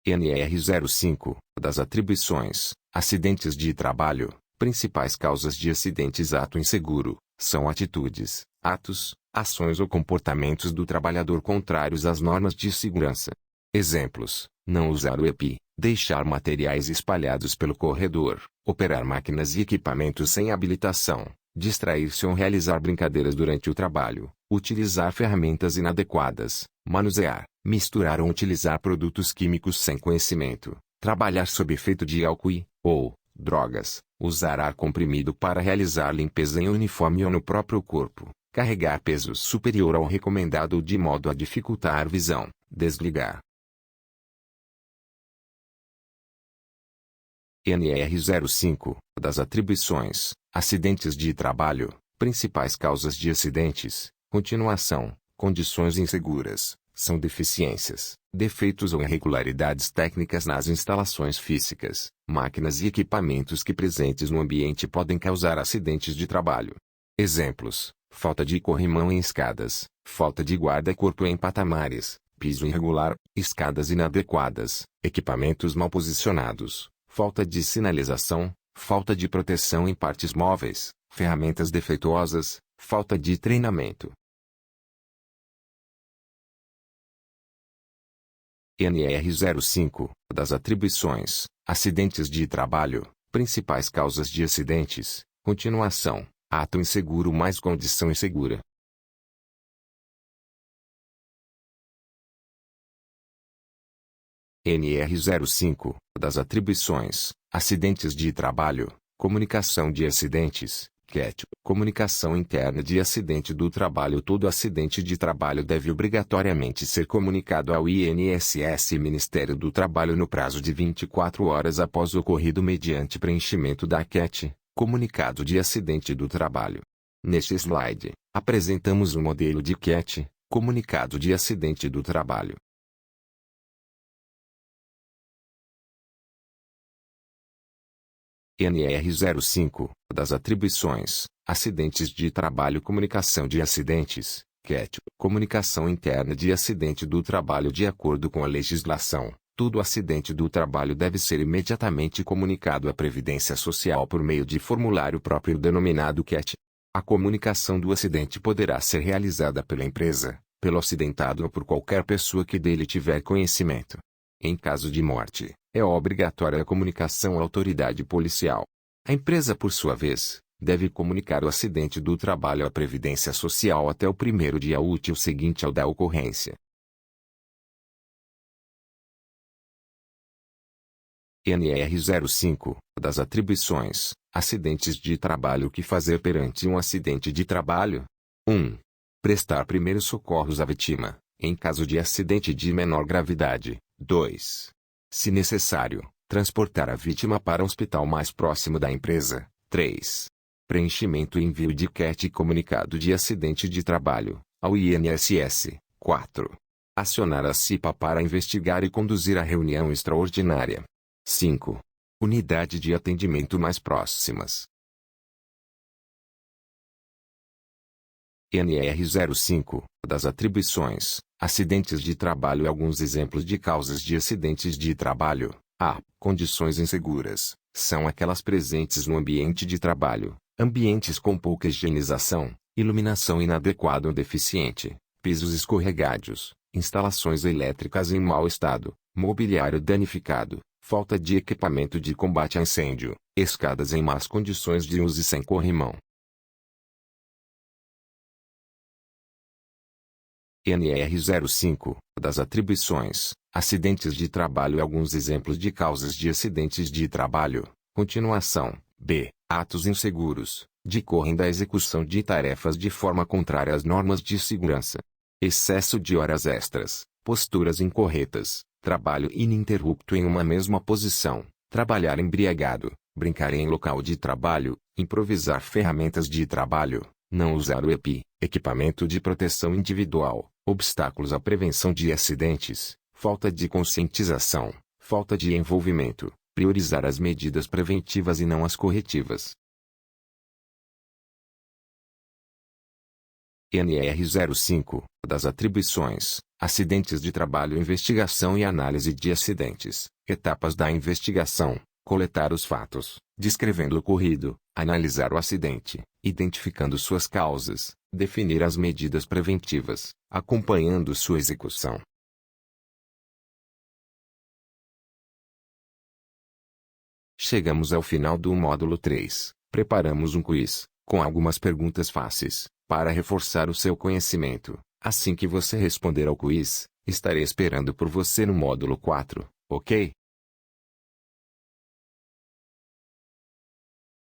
NR 05, das atribuições, acidentes de trabalho. Principais causas de acidentes: ato inseguro, são atitudes, atos, ações ou comportamentos do trabalhador contrários às normas de segurança. Exemplos: não usar o EPI, deixar materiais espalhados pelo corredor, operar máquinas e equipamentos sem habilitação, distrair-se ou realizar brincadeiras durante o trabalho, utilizar ferramentas inadequadas, manusear, misturar ou utilizar produtos químicos sem conhecimento, trabalhar sob efeito de álcool ou drogas, usar ar comprimido para realizar limpeza em uniforme ou no próprio corpo, carregar peso superior ao recomendado de modo a dificultar a visão, desligar. NR05, das atribuições, acidentes de trabalho, principais causas de acidentes, continuação, condições inseguras, são deficiências, defeitos ou irregularidades técnicas nas instalações físicas, máquinas e equipamentos que presentes no ambiente podem causar acidentes de trabalho. Exemplos: falta de corrimão em escadas, falta de guarda-corpo em patamares, piso irregular, escadas inadequadas, equipamentos mal posicionados, falta de sinalização, falta de proteção em partes móveis, ferramentas defeituosas, falta de treinamento. NR05, das atribuições, acidentes de trabalho, principais causas de acidentes, continuação, ato inseguro mais condição insegura. NR05, das atribuições, acidentes de trabalho, comunicação de acidentes, CAT, comunicação interna de acidente do trabalho. Todo acidente de trabalho deve obrigatoriamente ser comunicado ao INSS e Ministério do Trabalho no prazo de 24 horas após o ocorrido mediante preenchimento da CAT, comunicado de acidente do trabalho. Neste slide, apresentamos o modelo de CAT, comunicado de acidente do trabalho. NR05, das atribuições, acidentes de trabalho. Comunicação de acidentes, CAT, comunicação interna de acidente do trabalho. De acordo com a legislação, todo acidente do trabalho deve ser imediatamente comunicado à Previdência Social por meio de formulário próprio denominado CAT. A comunicação do acidente poderá ser realizada pela empresa, pelo acidentado ou por qualquer pessoa que dele tiver conhecimento. Em caso de morte, é obrigatória a comunicação à autoridade policial. A empresa, por sua vez, deve comunicar o acidente do trabalho à Previdência Social até o primeiro dia útil seguinte ao da ocorrência. NR05, das atribuições, acidentes de trabalho. O que fazer perante um acidente de trabalho? 1. Prestar primeiros socorros à vítima, em caso de acidente de menor gravidade. 2. Se necessário, transportar a vítima para um hospital mais próximo da empresa. 3. Preenchimento e envio de CAT e comunicado de acidente de trabalho, ao INSS. 4. Acionar a CIPA para investigar e conduzir a reunião extraordinária. 5. Unidade de atendimento mais próximas. NR05, das atribuições, acidentes de trabalho. Alguns exemplos de causas de acidentes de trabalho. A. Condições inseguras, são aquelas presentes no ambiente de trabalho, ambientes com pouca higienização, iluminação inadequada ou deficiente, pisos escorregadios, instalações elétricas em mau estado, mobiliário danificado, falta de equipamento de combate a incêndio, escadas em más condições de uso e sem corrimão. NR05, das atribuições, acidentes de trabalho. Alguns exemplos de causas de acidentes de trabalho. Continuação. B. Atos inseguros, decorrem da execução de tarefas de forma contrária às normas de segurança. Excesso de horas extras, posturas incorretas, trabalho ininterrupto em uma mesma posição, trabalhar embriagado, brincar em local de trabalho, improvisar ferramentas de trabalho, não usar o EPI, equipamento de proteção individual, obstáculos à prevenção de acidentes, falta de conscientização, falta de envolvimento, priorizar as medidas preventivas e não as corretivas. NR05, das atribuições, acidentes de trabalho. Investigação e análise de acidentes, etapas da investigação, coletar os fatos, descrevendo o ocorrido, analisar o acidente, identificando suas causas, definir as medidas preventivas, acompanhando sua execução. Chegamos ao final do módulo 3. Preparamos um quiz, com algumas perguntas fáceis, para reforçar o seu conhecimento. Assim que você responder ao quiz, estarei esperando por você no módulo 4, ok?